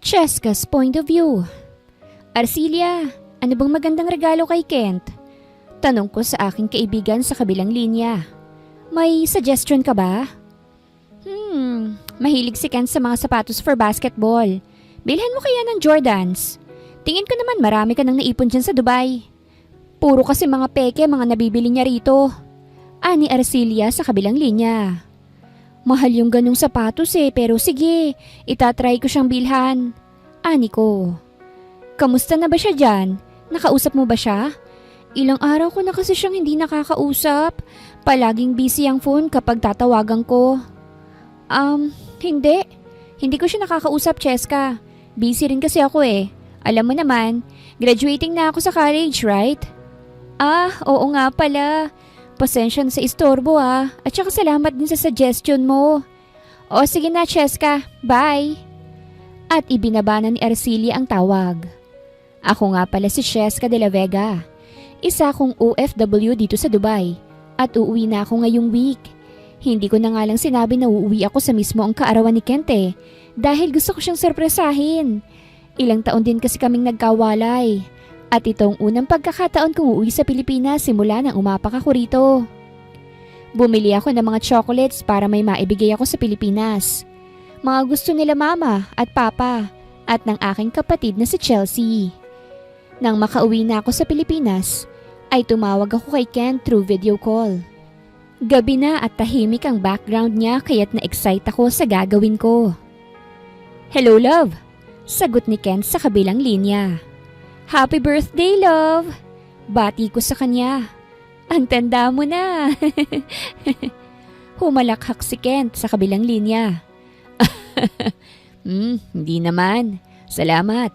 Cheska's point of view. Arcelia, ano bang magandang regalo kay Kent? Tanong ko sa aking kaibigan sa kabilang linya. May suggestion ka ba? Mahilig si Kent sa mga sapatos for basketball. Bilhan mo kaya ng Jordans. Tingin ko naman marami ka nang naipon dyan sa Dubai. Puro kasi mga peke mga nabibili niya rito. Ani Arcelia sa kabilang linya. Mahal yung ganung sapatos pero sige, itatry ko siyang bilhan. Ani ko. Kamusta na ba siya dyan? Nakausap mo ba siya? Ilang araw ko na kasi siyang hindi nakakausap. Palaging busy ang phone kapag tatawagan ko. Hindi. Hindi ko siya nakakausap, Cheska. Busy rin kasi ako Alam mo naman, graduating na ako sa college, right? Oo nga pala. Pasensya na sa istorbo At saka salamat din sa suggestion mo. O sige na, Cheska. Bye. At ibinaba na ni Arcelia ang tawag. Ako nga pala si Cheska de la Vega. Isa akong OFW dito sa Dubai. At uuwi na ako ngayong week. Hindi ko na nga lang sinabi na uuwi ako sa mismo ang kaarawan ni Kent dahil gusto ko siyang sorpresahin. Ilang taon din kasi kaming nagkawalay. At itong unang pagkakataon kong uuwi sa Pilipinas simula nang umapak ako rito. Bumili ako ng mga chocolates para may maibigay ako sa Pilipinas. Mga gusto nila mama at papa at ng aking kapatid na si Chelsea. Nang makauwi na ako sa Pilipinas, ay tumawag ako kay Ken through video call. Gabi na at tahimik ang background niya kaya't na-excite ako sa gagawin ko. Hello love, sagot ni Ken sa kabilang linya. Happy birthday love, bati ko sa kanya. Ang tanda mo na. Humalakhak si Kent sa kabilang linya. Hindi naman. Salamat.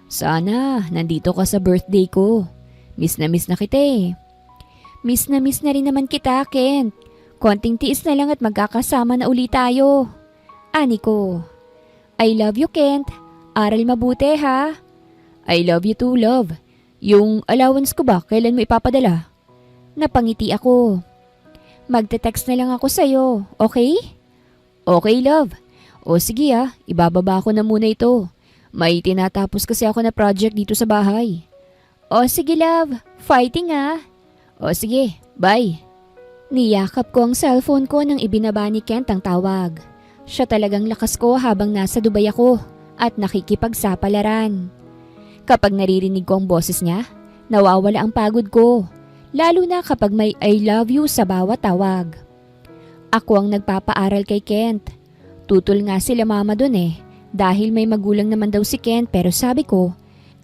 Sana nandito ka sa birthday ko. Miss na kita Miss na rin naman kita, Kent. Konting tiis na lang at magkakasama na uli tayo. Ani ko. I love you, Kent. Aral mabuti ha. I love you too, love. Yung allowance ko ba, kailan mo ipapadala? Napangiti ako. Magte-text na lang ako sa'yo, okay? Okay, love. O sige ibababa ko na muna ito. May tinatapos kasi ako na project dito sa bahay. O sige, love. Fighting O sige, bye. Niyakap ko ang cellphone ko nang ibinaba ni Kent ang tawag. Siya talagang lakas ko habang nasa Dubai ako at nakikipagsapalaran. Kapag naririnig ko ang boses niya, nawawala ang pagod ko. Lalo na kapag may I love you sa bawat tawag. Ako ang nagpapaaral kay Kent. Tutol nga sila mama dun dahil may magulang naman daw si Kent pero sabi ko,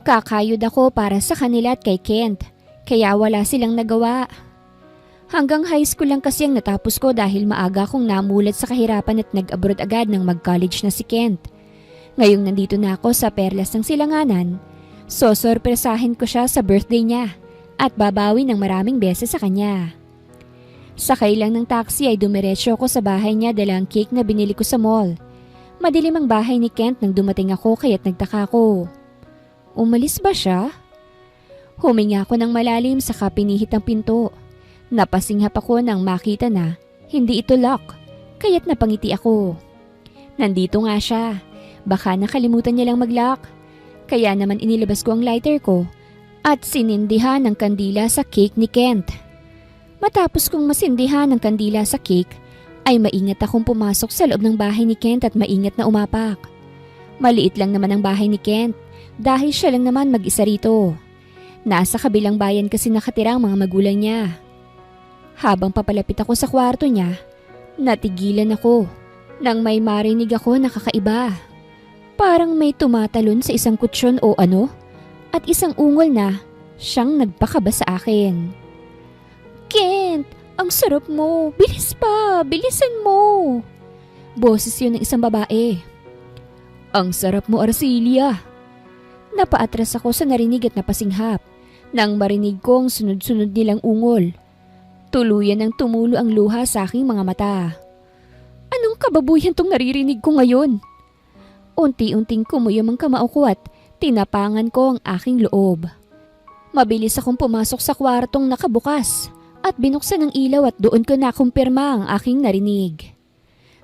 kakayod ako para sa kanila at kay Kent. Kaya wala silang nagawa. Hanggang high school lang kasi ang natapos ko dahil maaga akong namulat sa kahirapan at nag-abroad agad nang mag-college na si Kent. Ngayong nandito na ako sa perlas ng silanganan, sorpresahin ko siya sa birthday niya at babawi ng maraming beses sa kanya. Sakay lang ng taxi ay dumiretso ako sa bahay niya dala ang cake na binili ko sa mall. Madilim ang bahay ni Kent nang dumating ako kaya't nagtaka ko. Umalis ba siya? Huminga ako ng malalim saka pinihit ang pinto. Napasinghap ako nang makita na hindi ito lock, kaya't napangiti ako. Nandito nga siya, baka nakalimutan niya lang mag-lock. Kaya naman inilabas ko ang lighter ko at sinindihan ng kandila sa cake ni Kent. Matapos kong masindihan ng kandila sa cake, ay maingat akong pumasok sa loob ng bahay ni Kent at maingat na umapak. Maliit lang naman ang bahay ni Kent dahil siya lang naman mag-isa rito. Nasa kabilang bayan kasi nakatira ang mga magulang niya. Habang papalapit ako sa kwarto niya, natigilan ako nang may marinig ako na kakaiba. Parang may tumatalon sa isang kutsyon o at isang ungol na siyang nagpakaba sa akin. Kent, ang sarap mo! Bilis pa! Bilisan mo! Boses yun ng isang babae. Ang sarap mo, Arcelia! Napaatras ako sa narinig at napasinghap nang marinig kong sunod-sunod nilang ungol. Tuluyan ng tumulo ang luha sa aking mga mata. Anong kababuyan tong naririnig ko ngayon? Unti-unting kumuyom ang kamao ko at tinapangan ko ang aking loob. Mabilis akong pumasok sa kwartong nakabukas at binuksan ang ilaw at doon ko nakumpirma ang aking narinig.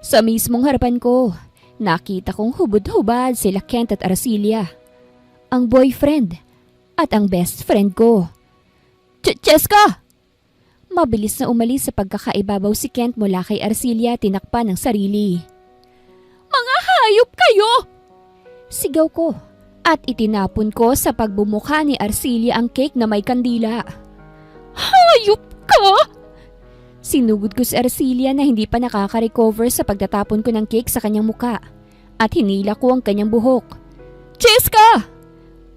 Sa mismong harapan ko, nakita kong hubad-hubad sila Kent at Arcilia. Ang boyfriend at ang best friend ko. Cheska! Mabilis na umalis sa pagkakaibabaw si Kent mula kay Arcilia, tinakpan ng sarili. Mga hayop kayo! Sigaw ko at itinapon ko sa pagbumukha ni Arcilia ang cake na may kandila. Hayop ka! Sinugod ko si Arcilia na hindi pa nakaka-recover sa pagtatapon ko ng cake sa kanyang muka at hinila ko ang kanyang buhok. Cheska!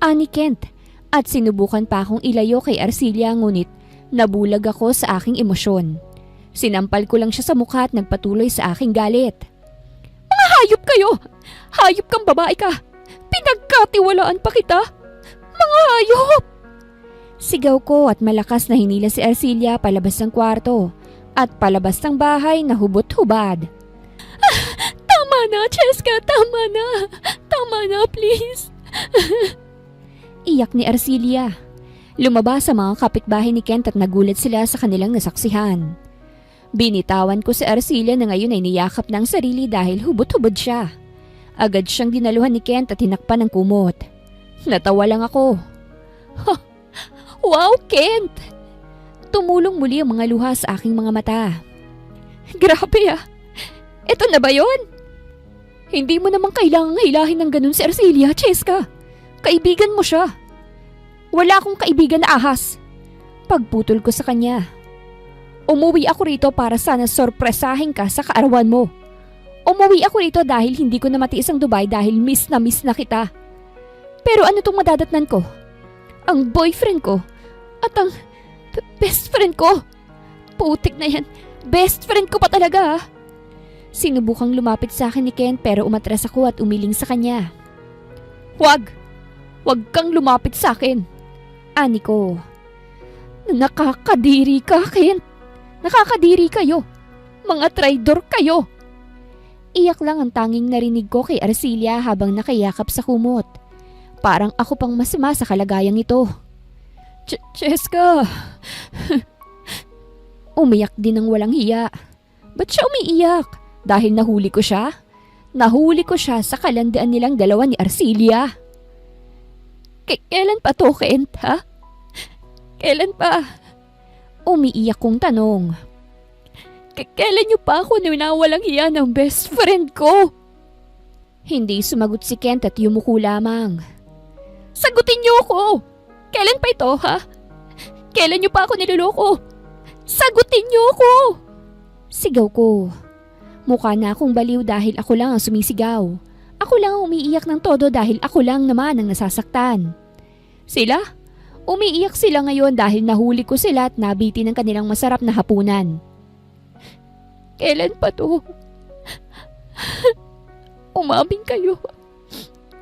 Ani Kent at sinubukan pa akong ilayo kay Arcilia ngunit nabulag ako sa aking emosyon. Sinampal ko lang siya sa mukha at nagpatuloy sa aking galit. Mga hayop kayo! Hayop kang babae ka! Pinagkatiwalaan pa kita! Mga hayop! Sigaw ko at malakas na hinila si Arcilia palabas ng kwarto at palabas ng bahay na hubot-hubad. Tama na, Cheska! Tama na! Tama na, please! Iyak ni Arcilia. Lumabas sa mga kapitbahay ni Kent at nagulat sila sa kanilang nasaksihan. Binitawan ko si Arcilia na ngayon ay niyakap ng sarili dahil hubot-hubad siya. Agad siyang dinaluhan ni Kent at tinakpan ng kumot. Natawa lang ako. Wow, Kent! Tumulong muli ang mga luha sa aking mga mata. Grabe ah! Ito na ba yun? Hindi mo namang kailangang hilahin ng ganun si Arcilia, Cheska. Kaibigan mo siya. Wala akong kaibigan na ahas. Pagputol ko sa kanya. Umuwi ako rito para sana sorpresahin ka sa kaarawan mo. Umuwi ako rito dahil hindi ko na matiis ang Dubai dahil miss na kita. Pero ano tong madadatnan ko? Ang boyfriend ko at ang best friend ko. Putik na yan. Best friend ko pa talaga ah. Sinubukang lumapit sa akin ni Ken pero umatras ako at umiling sa kanya. Huwag kang lumapit sa akin. Ani ko. Nakakadiri ka, Ken. Nakakadiri kayo. Mga traidor kayo. Iyak lang ang tanging narinig ko kay Arcilia habang nakayakap sa kumot. Parang ako pang masama sa kalagayang ito. Cheska. Umiyak din ng walang hiya. Ba't siya umiiyak? Dahil nahuli ko siya? Nahuli ko siya sa kalandian nilang dalawa ni Arcilia. Kailan pa to, Kent, ha? Kailan pa? Umiiyak kong tanong. Kailan niyo pa ako nawalang hiya ng best friend ko? Hindi sumagot si Kent at yumuko lamang. Sagutin niyo ako! Kailan pa ito, ha? Kailan niyo pa ako niloloko? Sagutin niyo ako! Sigaw ko. Mukha na akong baliw dahil ako lang ang sumisigaw. Ako lang ang umiiyak ng todo dahil ako lang naman ang nasasaktan. Sila? Umiiyak sila ngayon dahil nahuli ko sila at nabiti ng kanilang masarap na hapunan. Kailan pa to? Umaming kayo.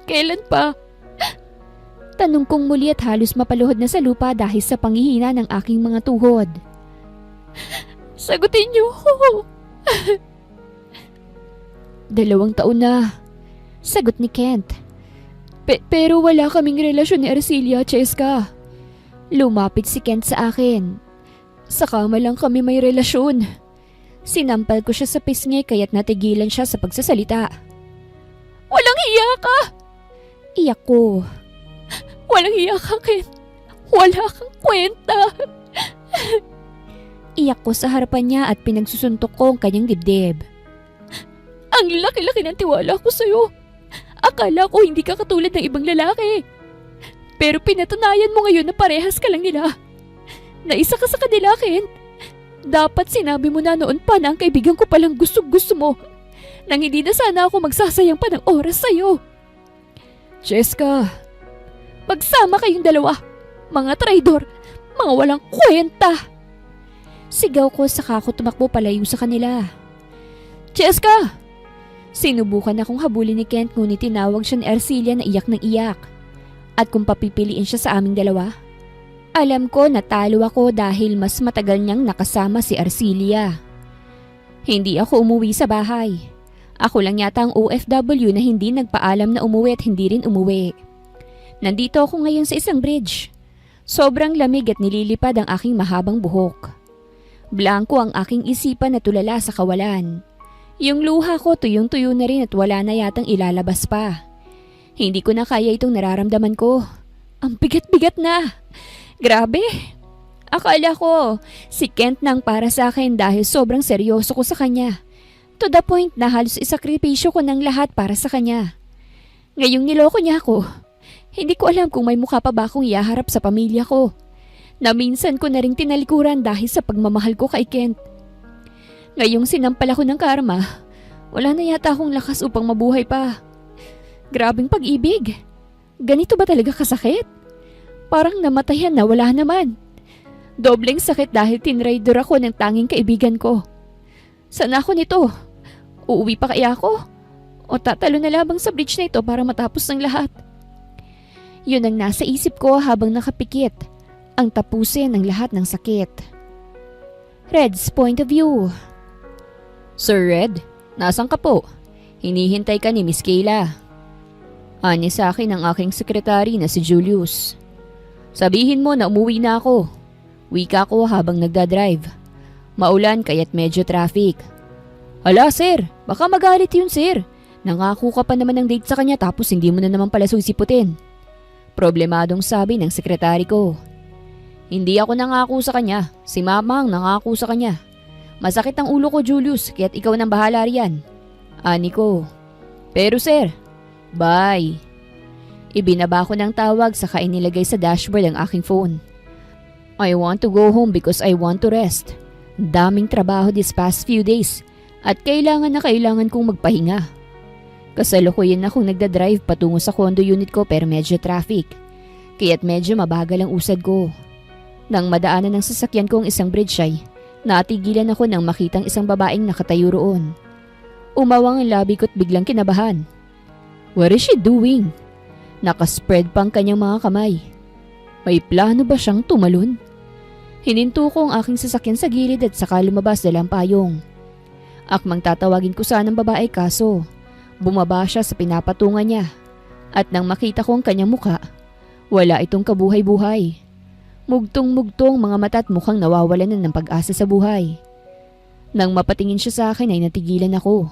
Kailan pa? Tanong kong muli at halos mapaluhod na sa lupa dahil sa panghihina ng aking mga tuhod. Sagutin niyo ako. 2 taon na. Sagot ni Kent. Pero wala kaming relasyon ni Arcilia, Cheska. Lumapit si Kent sa akin. Sa kama lang kami may relasyon. Sinampal ko siya sa pisngi kaya't natigilan siya sa pagsasalita. Walang hiya ka! Iyak ko. Walang hiya ka, Kent. Wala kang kwenta. Iyak ko sa harapan niya at pinagsusuntok ko ang kanyang dibdib. Ang laki-laki ng tiwala ko sa'yo. Akala ko hindi ka katulad ng ibang lalaki. Pero pinatunayan mo ngayon na parehas ka lang nila. Na isa ka sa kanila, Kent. Dapat sinabi mo na noon pa na ang kaibigan ko palang gusto mo. Nang hindi na sana ako magsasayang pa ng oras sa'yo. Cheska, magsama kayong dalawa. Mga traidor, mga walang kwenta. Sigaw ko saka ako tumakbo palayo sa kanila. Cheska! Sinubukan akong habulin ni Kent ngunit tinawag siya ni Arcilia na iyak ng iyak. At kung papipiliin siya sa aming dalawa, alam ko natalo ako dahil mas matagal niyang nakasama si Arcilia. Hindi ako umuwi sa bahay. Ako lang yata ang OFW na hindi nagpaalam na umuwi at hindi rin umuwi. Nandito ako ngayon sa isang bridge. Sobrang lamig at nililipad ang aking mahabang buhok. Blanko ang aking isipan na tulala sa kawalan. Yung luha ko tuyong-tuyo na rin at wala na yatang ilalabas pa. Hindi ko na kaya itong nararamdaman ko. Ang bigat-bigat na. Grabe. Akala ko si Kent nang para sa akin dahil sobrang seryoso ko sa kanya. To the point na halos isakripisyo ko ng lahat para sa kanya. Ngayong niloko niya ako. Hindi ko alam kung may mukha pa ba akong ihaharap sa pamilya ko. Na minsan ko na ring tinalikuran dahil sa pagmamahal ko kay Kent. Ngayong sinampal ako ng karma, wala na yata akong lakas upang mabuhay pa. Grabing pag-ibig. Ganito ba talaga kasakit? Parang namatayan na wala naman. Dobleng sakit dahil tinraidor ako ng tanging kaibigan ko. Sana ako nito? Uuwi pa kaya ako? O tatalo na labang sa bridge na ito para matapos ng lahat? Yun ang nasa isip ko habang nakapikit. Ang tapusin ng lahat ng sakit. Red's point of view. Sir Red, nasan ka po? Hinihintay ka ni Miss Kayla. Ani sa akin ang aking sekretary na si Julius. Sabihin mo na umuwi na ako. Wika ko habang nagdadrive. Maulan kaya't medyo traffic. Hala sir, baka magalit yun sir. Nangako ka pa naman ng date sa kanya tapos hindi mo na naman pala susiputin. Problemadong sabi ng sekretary ko. Hindi ako nangako sa kanya, si mama ang nangako sa kanya. Masakit ang ulo ko Julius, kaya't ikaw nang bahala riyan. Ani ko. Pero sir, bye. Ibinaba ko ng tawag saka inilagay sa dashboard ang aking phone. I want to go home because I want to rest. Daming trabaho this past few days at kailangan na kailangan kong magpahinga. Kasalukuyan akong nagdadrive patungo sa condo unit ko pero medyo traffic. Kaya't medyo mabagal ang usad ko. Nang madaanan ng sasakyan ko ang isang bridge ay natigilan ako nang makitang isang babaeng nakatayo roon. Umawang ang labi ko't biglang kinabahan. What is she doing? Nakaspread pa ang kanyang mga kamay. May plano ba siyang tumalon? Hininto ko ang aking sasakyan sa gilid at saka lumabas dalang payong. Akmang tatawagin ko sana ang babae kaso bumaba siya sa pinapatungan niya. At nang makita ko ang kanyang muka, wala itong kabuhay-buhay. Mugtong-mugtong mga mata at mukhang nawawalan na ng pag-asa sa buhay. Nang mapatingin siya sa akin ay natigilan ako.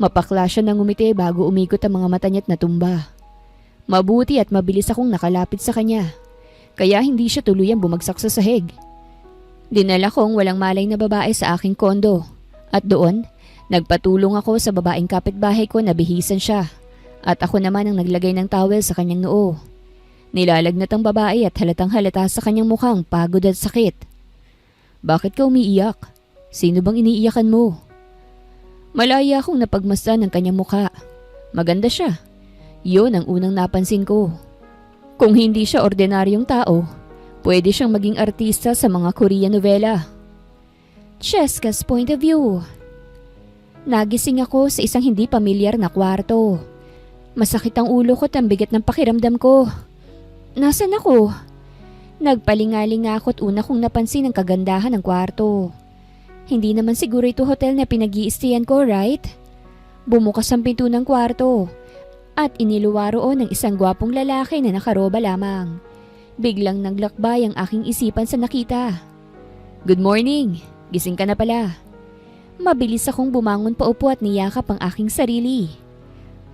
Mapakla siya ng umiti bago umikot ang mga mata niya't natumba. Mabuti at mabilis akong nakalapit sa kanya. Kaya hindi siya tuluyang bumagsak sa sahig. Dinala kong walang malay na babae sa aking kondo. At doon, nagpatulong ako sa babaeng kapitbahay ko na bihisan siya. At ako naman ang naglagay ng towel sa kanyang noo. Nilalagnat ang babae at halatang halata sa kanyang mukhang pagod at sakit. Bakit ka umiiyak? Sino bang iniiyakan mo? Malaya akong napagmasdan ng kanyang mukha. Maganda siya. Yun ang unang napansin ko. Kung hindi siya ordinaryong tao, pwede siyang maging artista sa mga Korean novela. Cheska's point of view. Nagising ako sa isang hindi pamilyar na kwarto. Masakit ang ulo ko at ang bigat ng pakiramdam ko. Nasaan ako? Nagpalingaling ako at una kong napansin ang kagandahan ng kwarto. Hindi naman siguro ito hotel na pinag-iistayan ko, right? Bumukas ang pinto ng kwarto at iniluwa roon ng isang gwapong lalaki na nakaroba lamang. Biglang naglakbay ang aking isipan sa nakita. Good morning, gising ka na pala. Mabilis akong bumangon paupo at niyakap ang aking sarili.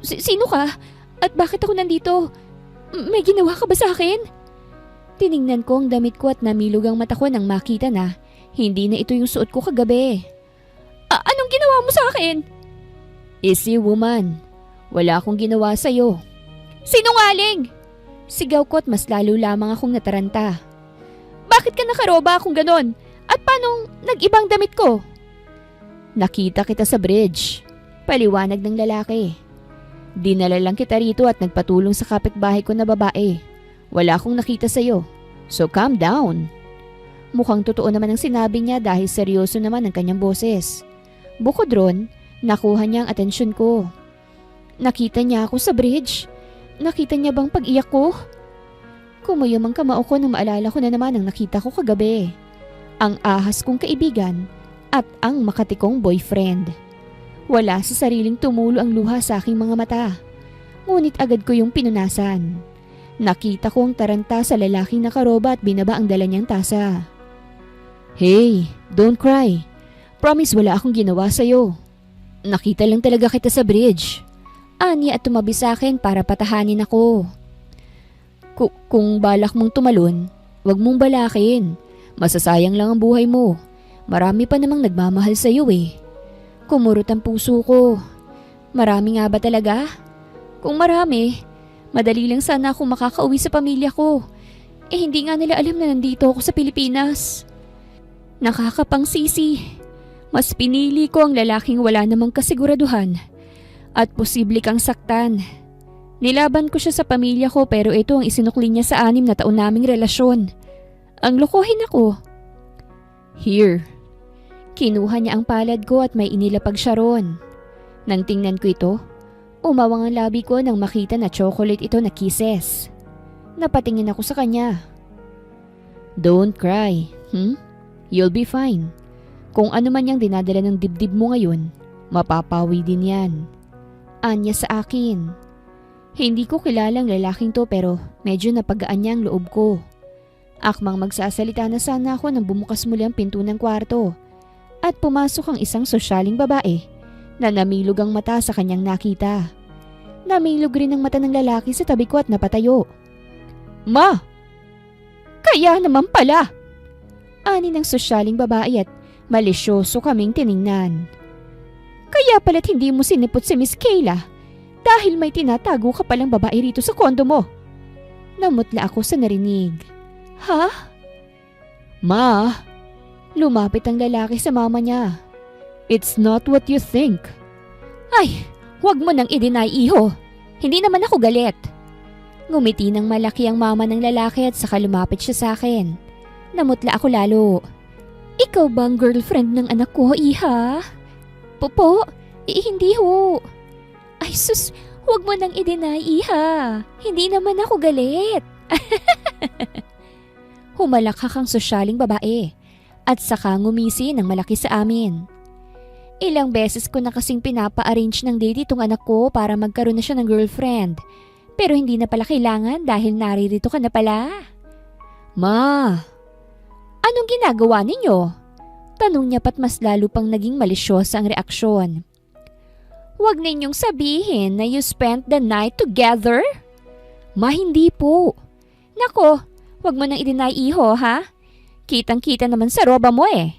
Sino ka? At bakit ako nandito? May ginawa ka ba sa akin? Tiningnan ko ang damit ko at namilog ang mata ko nang makita na hindi na ito yung suot ko kagabi. Anong ginawa mo sa akin? Easy woman, wala akong ginawa sa'yo. Sinungaling! Sigaw ko at mas lalo lamang akong nataranta. Bakit ka nakaroba kung ganon? At paanong nag-ibang damit ko? Nakita kita sa bridge. Paliwanag ng lalaki. Dinala lang kita rito at nagpatulong sa kapitbahay ko na babae. Wala akong nakita sa'yo. So calm down. Mukhang totoo naman ang sinabi niya dahil seryoso naman ang kanyang boses. Bukod ron, nakuha niya ang atensyon ko. Nakita niya ako sa bridge. Nakita niya bang pag-iyak ko? Kumuyom ang kamao ko nang maalala ko na naman ang nakita ko kagabi. Ang ahas kong kaibigan at ang makatikong boyfriend. Wala sa sariling tumulo ang luha sa aking mga mata. Ngunit agad ko yung pinunasan. Nakita ko ang taranta sa lalaking nakaroba at binaba ang dala niyang tasa. Hey, don't cry. Promise wala akong ginawa sa'yo. Nakita lang talaga kita sa bridge. Anya at tumabi sa akin para patahanin ako. Kung balak mong tumalon, wag mong balakin. Masasayang lang ang buhay mo. Marami pa namang nagmamahal sa iyo eh. Kumurot ang puso ko. Marami nga ba talaga? Kung marami, madali lang sana ako makakauwi sa pamilya ko. Hindi nga nila alam na nandito ako sa Pilipinas. Nakakapangsisi. Mas pinili ko ang lalaking wala namang kasiguraduhan at posible kang saktan. Nilaban ko siya sa pamilya ko pero ito ang isinukli niya sa 6 na taon naming relasyon. Ang lokohin ako. Here. Kinuha niya ang palad ko at may inilapag siya ron. Nang tingnan ko ito, umawang ang labi ko nang makita na chocolate ito na kisses. Napatingin ako sa kanya. Don't cry, You'll be fine. Kung ano man yung dinadala ng dibdib mo ngayon, mapapawi din yan. Anya sa akin. Hindi ko kilalang lalaking to pero medyo napagaan niya ang loob ko. Akmang magsasalita na sana ako nang bumukas muli ang pinto ng kwarto at pumasok ang isang sosyaling babae na namilog ang mata sa kanyang nakita. Namilog rin ang mata ng lalaki sa tabi ko at napatayo. Ma! Kaya naman pala! Ani ng sosyaling babae at malisyoso kaming tiningnan. Kaya pala't hindi mo sinipot si Miss Kayla dahil may tinatago ka palang babae rito sa kondo mo. Namutla ako sa narinig. Ha? Ma! Lumapit ang lalaki sa mama niya. It's not what you think. Ay, huwag mo nang i-deny, iho. Hindi naman ako galit. Ngumiti ng malaki ang mama ng lalaki at saka lumapit siya sa akin. Namutla ako lalo. Ikaw bang girlfriend ng anak ko, iha? Popo, hindi ho. Ay sus, huwag mo nang i-deny, iha. Hindi naman ako galit. Humalakhak ang sosyaling babae at saka ngumisi ng malaki sa amin. Ilang beses ko na kasing pinapa-arrange ng date itong anak ko para magkaroon na siya ng girlfriend. Pero hindi na pala kailangan dahil naririto ka na pala. Ma! Anong ginagawa ninyo? Tanong niya pat mas lalo pang naging malisyosa ang reaksyon. Huwag ninyong sabihin na you spent the night together? Ma, hindi po. Nako, huwag mo nang i-deny, iho, ha? Kitang-kita naman sa roba mo eh.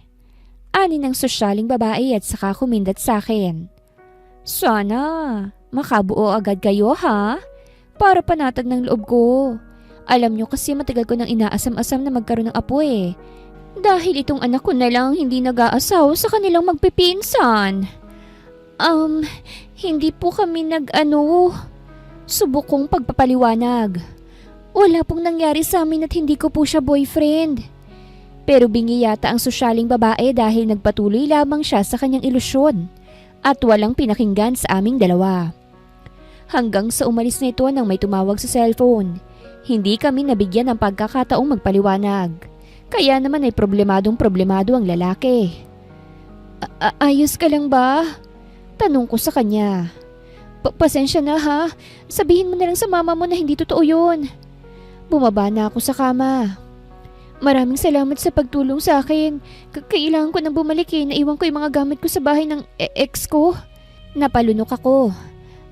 Ani ng sosyaling babae at saka kumindat sa akin. Sana, makabuo agad kayo, ha? Para panatag ng loob ko. Alam nyo kasi matagal ko nang inaasam-asam na magkaroon ng apo eh. Dahil itong anak ko na lang hindi nag-aasaw sa kanilang magpipinsan. Hindi po kami subok kong pagpapaliwanag. Wala pong nangyari sa amin at hindi ko po siya boyfriend. Pero bingi yata ang sosyaling babae dahil nagpatuloy lamang siya sa kanyang ilusyon at walang pinakinggan sa aming dalawa. Hanggang sa umalis na ito nang may tumawag sa cellphone. Hindi kami nabigyan ng pagkakataong magpaliwanag. Kaya naman ay problemado ang lalaki. Ayos ka lang ba? Tanong ko sa kanya. Pasensya na ha. Sabihin mo na lang sa mama mo na hindi totoo yun. Bumaba na ako sa kama. Maraming salamat sa pagtulong sa akin. Kailangan ko nang bumalik eh. Naiwan ko yung mga gamit ko sa bahay ng ex ko. Napalunok ako.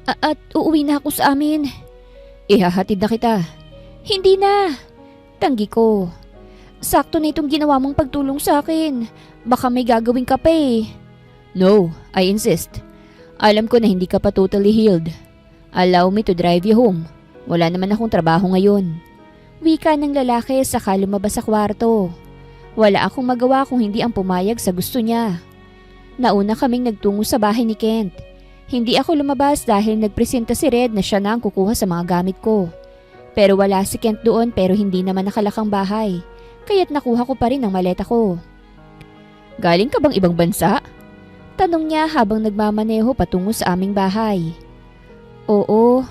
At uuwi na ako sa amin. Ihahatid na kita. Hindi na. Tanggi ko. Sakto na itong ginawa mong pagtulong sa akin. Baka may gagawin ka pa eh. No, I insist. Alam ko na hindi ka pa totally healed. Allow me to drive you home. Wala naman akong trabaho ngayon. Wika ng lalaki saka lumabas sa kwarto. Wala akong magawa kung hindi ang pumayag sa gusto niya. Nauna kaming nagtungo sa bahay ni Kent. Hindi ako lumabas dahil nagpresenta si Red na siya na ang kukuha sa mga gamit ko. Pero wala si Kent doon pero hindi naman nakalakang bahay. Kaya't nakuha ko pa rin ang maleta ko. Galing ka bang ibang bansa? Tanong niya habang nagmamaneho patungo sa aming bahay. Oo,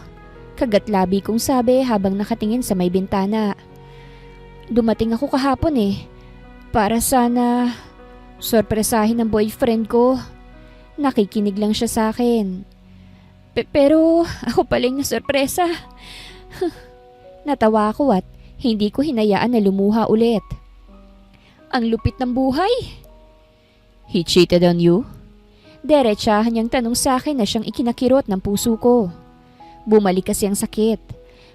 kagatlabi kong sabi habang nakatingin sa may bintana. Dumating ako kahapon eh. Para sana sorpresahin ang boyfriend ko. Nakikinig lang siya sa akin. Pero ako paling nasorpresa. Natawa ako at hindi ko hinayaan na lumuha ulit. Ang lupit ng buhay. He cheated on you? Derechahan niyang tanong sa akin na siyang ikinakirot ng puso ko. Bumalik kasi ang sakit.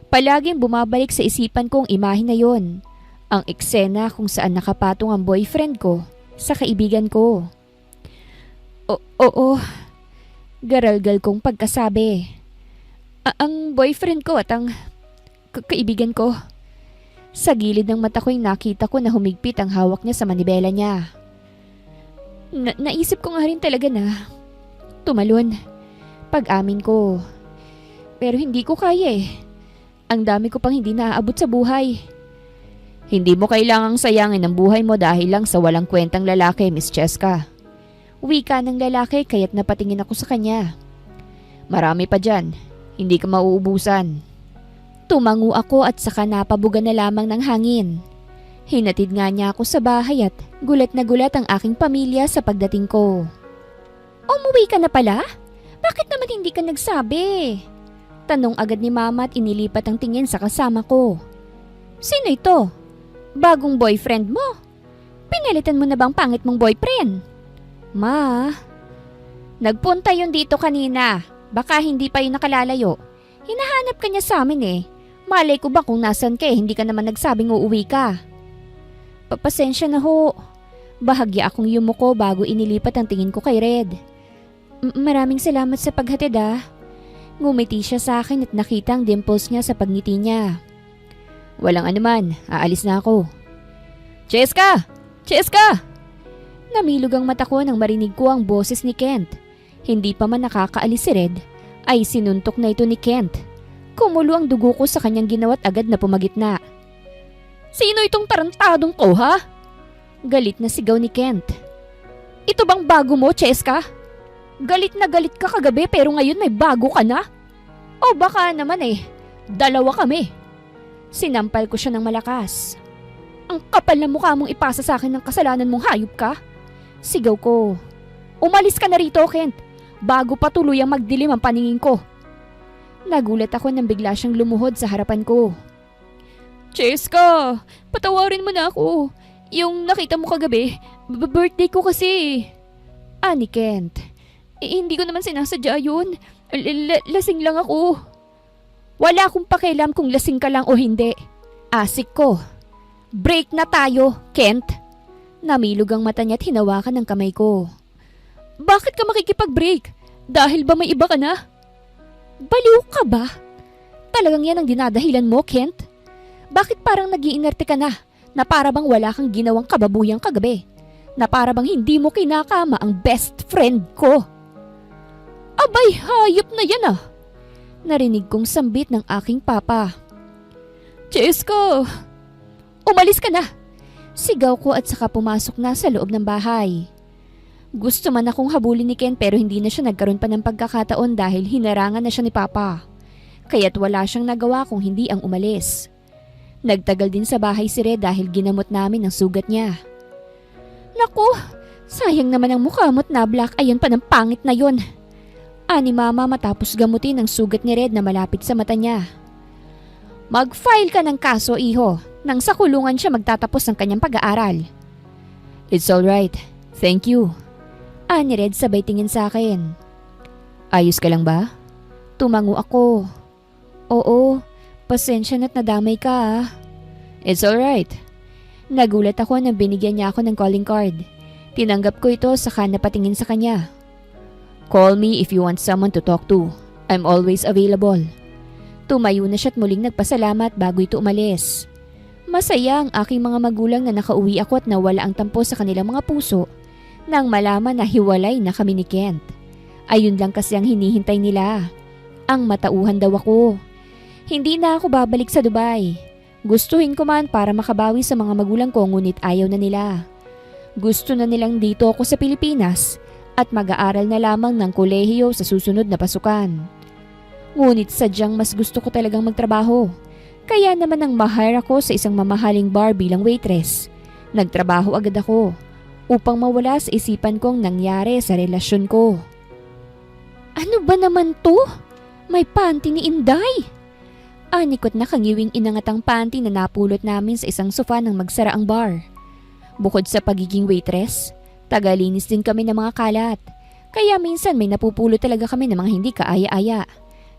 Palaging bumabalik sa isipan ko ang imahe na yon. Ang eksena kung saan nakapatong ang boyfriend ko sa kaibigan ko. Oo, garalgal kong pagkasabi. Ang boyfriend ko at ang kaibigan ko. Sa gilid ng mata ko'y nakita ko na humigpit ang hawak niya sa manibela niya. Naisip ko nga rin talaga na tumalon. Pag-amin ko. Pero hindi ko kaya eh. Ang dami ko pang hindi naaabot sa buhay. Hindi mo kailangang sayangin ang buhay mo dahil lang sa walang kwentang lalaki, Miss Cheska. Wika ng lalaki kaya't napatingin ako sa kanya. Marami pa dyan. Hindi ka mauubusan. Tumango ako at saka napabuga na lamang ng hangin. Hinatid nga niya ako sa bahay at gulat na gulat ang aking pamilya sa pagdating ko. Umuwi ka na pala? Bakit naman hindi ka nagsabi? Tanong agad ni Mama at inilipat ang tingin sa kasama ko. Sino ito? Bagong boyfriend mo? Pinalitan mo na bang pangit mong boyfriend? Ma, nagpunta yun dito kanina. Baka hindi pa yun nakalalayo. Hinahanap ka niya sa amin eh. Malay ko ba kung nasan ka eh, hindi ka naman nagsabing uuwi ka. Papasensya na ho. Bahagya akong yumuko bago inilipat ang tingin ko kay Red. Maraming salamat sa paghatid ah. Ngumiti siya sa akin at nakita ang dimples niya sa pagngiti niya. Walang anuman, aalis na ako. Cheska! Cheska! Namilog ang mata ko nang marinig ko ang boses ni Kent. Hindi pa man nakakaalis si Red, ay sinuntok na ito ni Kent. Kumulo ang dugo ko sa kanyang ginawa't agad na pumagitna. Sino itong tarantadong to ha? Galit na sigaw ni Kent. Ito bang bago mo, Cheska? Galit na galit ka kagabi pero ngayon may bago ka na? O baka naman eh, dalawa kami. Sinampal ko siya ng malakas. Ang kapal na mukha mong ipasa sa akin ng kasalanan mong hayop ka. Sigaw ko. Umalis ka na rito, Kent, bago pa tuluyang magdilim ang paningin ko. Nagulat ako nang bigla siyang lumuhod sa harapan ko. Cheska, patawarin mo na ako. Yung nakita mo kagabi, birthday ko kasi. Ani Kent, hindi ko naman sinasadya yun. Lasing lang ako. Wala akong pakialam kung lasing ka lang o hindi. Asik ko. Break na tayo, Kent. Namilog ang mata niya at hinawakan ng kamay ko. Bakit ka makikipag-break? Dahil ba may iba ka na? Baliw ka ba? Talagang yan ang dinadahilan mo, Kent? Bakit parang nag-iinerte ka na para bang wala kang ginawang kababuyang kagabi? Na para bang hindi mo kinakama ang best friend ko? Abay, hayop na yan ah! Narinig kong sambit ng aking papa. Cheska! Umalis ka na! Sigaw ko at saka pumasok na sa loob ng bahay. Gusto man akong habulin ni Ken pero hindi na siya nagkaroon pa ng pagkakataon dahil hinarangan na siya ni Papa. Kaya't wala siyang nagawa kung hindi ang umalis. Nagtagal din sa bahay si Red dahil ginamot namin ang sugat niya. Naku, sayang naman ang mukha mo't na-black ayan pa ng pangit na yon. Ani Mama matapos gamutin ang sugat ni Red na malapit sa mata niya. Mag-file ka ng kaso, iho, nang sa kulungan siya magtatapos ng kanyang pag-aaral. It's alright, thank you. Ani Red sabay tingin sa akin. Ayos ka lang ba? Tumango ako. Oo, pasensya na't nadamay ka ah. It's alright. Nagulat ako nang binigyan niya ako ng calling card. Tinanggap ko ito saka napatingin sa kanya. Call me if you want someone to talk to. I'm always available. Tumayo na siya at muling nagpasalamat bago ito umalis. Masaya ang aking mga magulang na nakauwi ako at nawala ang tampo sa kanilang mga puso nang malaman na hiwalay na kami ni Kent. Ayun lang kasi ang hinihintay nila. Ang matauhan daw ako. Hindi na ako babalik sa Dubai. Gustuhin ko man para makabawi sa mga magulang ko ngunit ayaw na nila. Gusto na nilang dito ako sa Pilipinas at mag-aaral na lamang ng kolehiyo sa susunod na pasukan. Ngunit sadyang mas gusto ko talagang magtrabaho. Kaya naman nang ma-hire ako sa isang mamahaling bar bilang waitress. Nagtrabaho agad ako upang mawala sa isipan kong nangyari sa relasyon ko. Ano ba naman to? May panty ni Inday! Anikot na kangiwing inangat ang panty na napulot namin sa isang sofa nang magsara ang bar. Bukod sa pagiging waitress, tagalinis din kami ng mga kalat. Kaya minsan may napupulot talaga kami ng mga hindi kaaya-aya.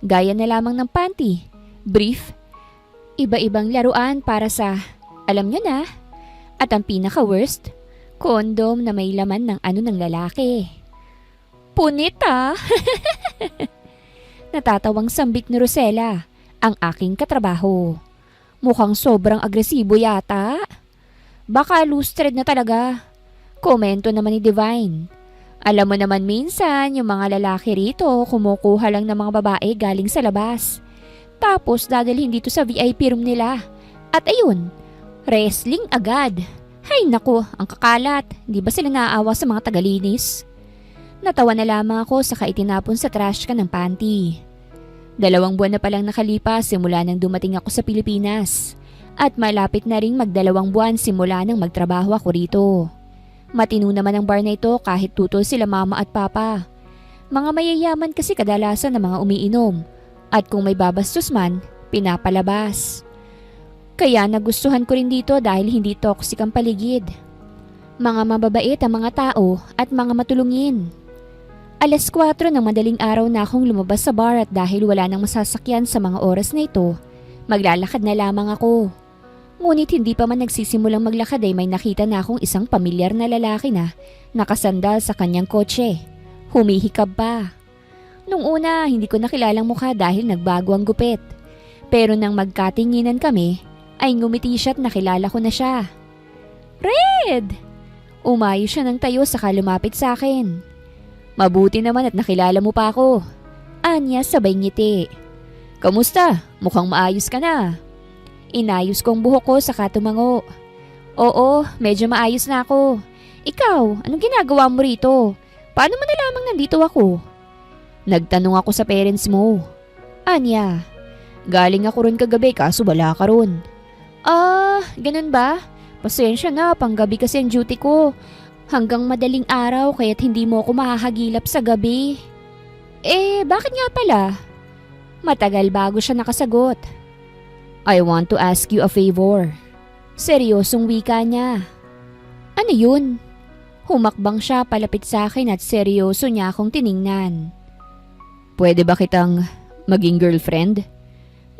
Gaya na lamang ng panty, brief, iba-ibang laruan para sa, alam nyo na. At ang pinaka-worst, kondom na may laman ng ano ng lalaki. Punit ah! Natatawang sambit ni Rosella, ang aking katrabaho. Mukhang sobrang agresibo yata. Baka loose thread na talaga. Komento naman ni Divine. Alam mo naman minsan yung mga lalaki rito kumukuha lang ng mga babae galing sa labas. Tapos dadalhin dito sa VIP room nila. At ayun, wrestling agad. Hay nako, ang kakalat. Di ba sila naaawa sa mga tagalinis? Natawa na lamang ako saka itinapon sa trash can ng panty. 2 buwan na palang nakalipas simula nang dumating ako sa Pilipinas. At malapit na ring mag2 buwan simula nang magtrabaho ako rito. Matino naman ang bar na ito kahit tutol sila mama at papa. Mga mayayaman kasi kadalasan ng mga umiinom. At kung may babastos man, pinapalabas. Kaya nagustuhan ko rin dito dahil hindi toxic ang paligid. Mga mababait ang mga tao at mga matulungin. 4:00 ng madaling araw na akong lumabas sa bar at dahil wala nang masasakyan sa mga oras na ito, maglalakad na lamang ako. Ngunit hindi pa man nagsisimulang maglakad ay may nakita na akong isang pamilyar na lalaki na nakasandal sa kanyang kotse. Humihikab pa. Nung una, hindi ko nakilalang mukha dahil nagbago ang gupit. Pero nang magkatinginan kami, ay ngumiti siya at nakilala ko na siya. Red! Umayo siya ng tayo saka lumapit sa akin. Mabuti naman at nakilala mo pa ako. Anya sabay ngiti. Kamusta? Mukhang maayos ka na. Inayos ko ang buhok ko saka tumango. Oo, medyo maayos na ako. Ikaw, anong ginagawa mo rito? Paano mo na lamang nandito ako? Nagtanong ako sa parents mo. Anya, galing ako ron kagabi kaso wala ka ron. Ganun ba? Pasensya na, panggabi kasi ang duty ko. Hanggang madaling araw kaya't hindi mo ako mahahagilap sa gabi. Bakit nga pala? Matagal bago siya nakasagot. I want to ask you a favor. Seryosong wika niya. Ano yun? Humakbang siya palapit sa akin at seryoso niya akong tiningnan. Pwede ba kitang maging girlfriend?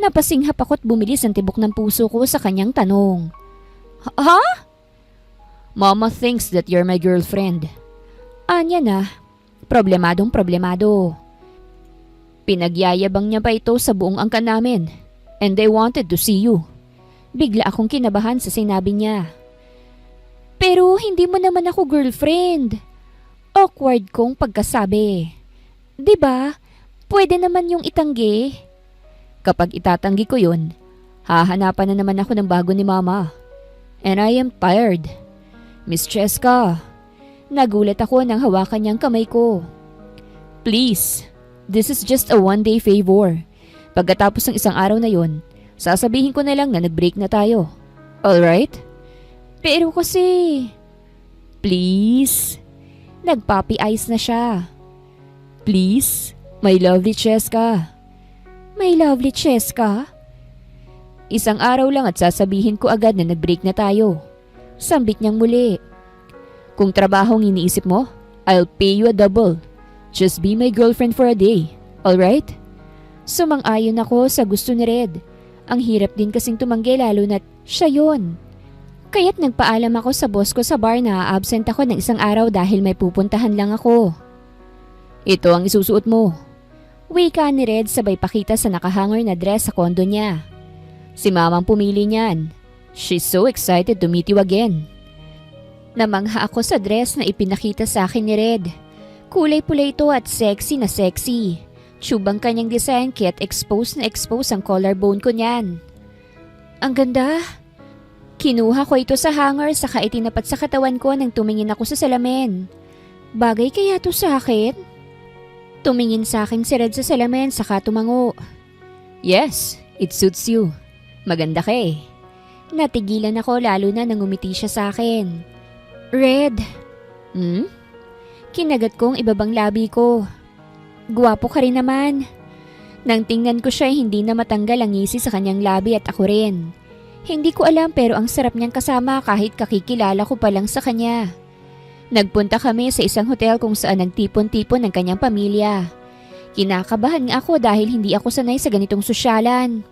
Napasinghap ako't bumilis ang tibok ng puso ko sa kanyang tanong. Ha? Mama thinks that you're my girlfriend. Anya na. Problemadong problemado. Pinagyayabang niya pa ito sa buong angkan namin. And I wanted to see you. Bigla akong kinabahan sa sinabi niya. Pero hindi mo naman ako girlfriend. Awkward kong pagkasabi. 'Di ba? Pwede naman yung itanggi. Kapag itatanggi ko yun, hahanapan na naman ako ng bago ni Mama. And I am tired. Miss Cheska, nagulat ako nang hawakan niyang kamay ko. Please, this is just a one-day favor. Pagkatapos ng isang araw na yon, sasabihin ko na lang na nag-break na tayo. Alright? Pero kasi... Please? Nagpapi eyes na siya. Please, my lovely Cheska. My lovely Cheska? Isang araw lang at sasabihin ko agad na nag-break na tayo. Sambit niyang muli. Kung trabahong iniisip mo, I'll pay you a double. Just be my girlfriend for a day. Alright? Sumang-ayon ako sa gusto ni Red. Ang hirap din kasing tumanggi lalo na't siya yun. Kaya't nagpaalam ako sa boss ko sa bar na absent ako ng isang araw dahil may pupuntahan lang ako. Ito ang isusuot mo. Wika ni Red sabay pakita sa nakahanger na dress sa kondo niya. Si Mamang pumili niyan. She's so excited to meet you again. Namangha ako sa dress na ipinakita sa akin ni Red. Kulay-pula ito at sexy na sexy. Tube ang kanyang design kaya't expose na expose ang collarbone ko niyan. Ang ganda. Kinuha ko ito sa hanger saka itinapat sa katawan ko nang tumingin ako sa salamin. Bagay kaya to sa akin? Tumingin sa akin si Red sa salamin saka tumango. Yes, it suits you. Maganda ka eh. Natigilan ako lalo na nang umiti siya sa akin. Red. Kinagat kong ibabang labi ko. Guwapo ka rin naman. Nang tingnan ko siya hindi na matanggal ang ngisi sa kanyang labi at ako rin. Hindi ko alam pero ang sarap niyang kasama kahit kakikilala ko pa lang sa kanya. Nagpunta kami sa isang hotel kung saan nagtipon-tipon ng kanyang pamilya. Kinakabahan nga ako dahil hindi ako sanay sa ganitong sosyalan.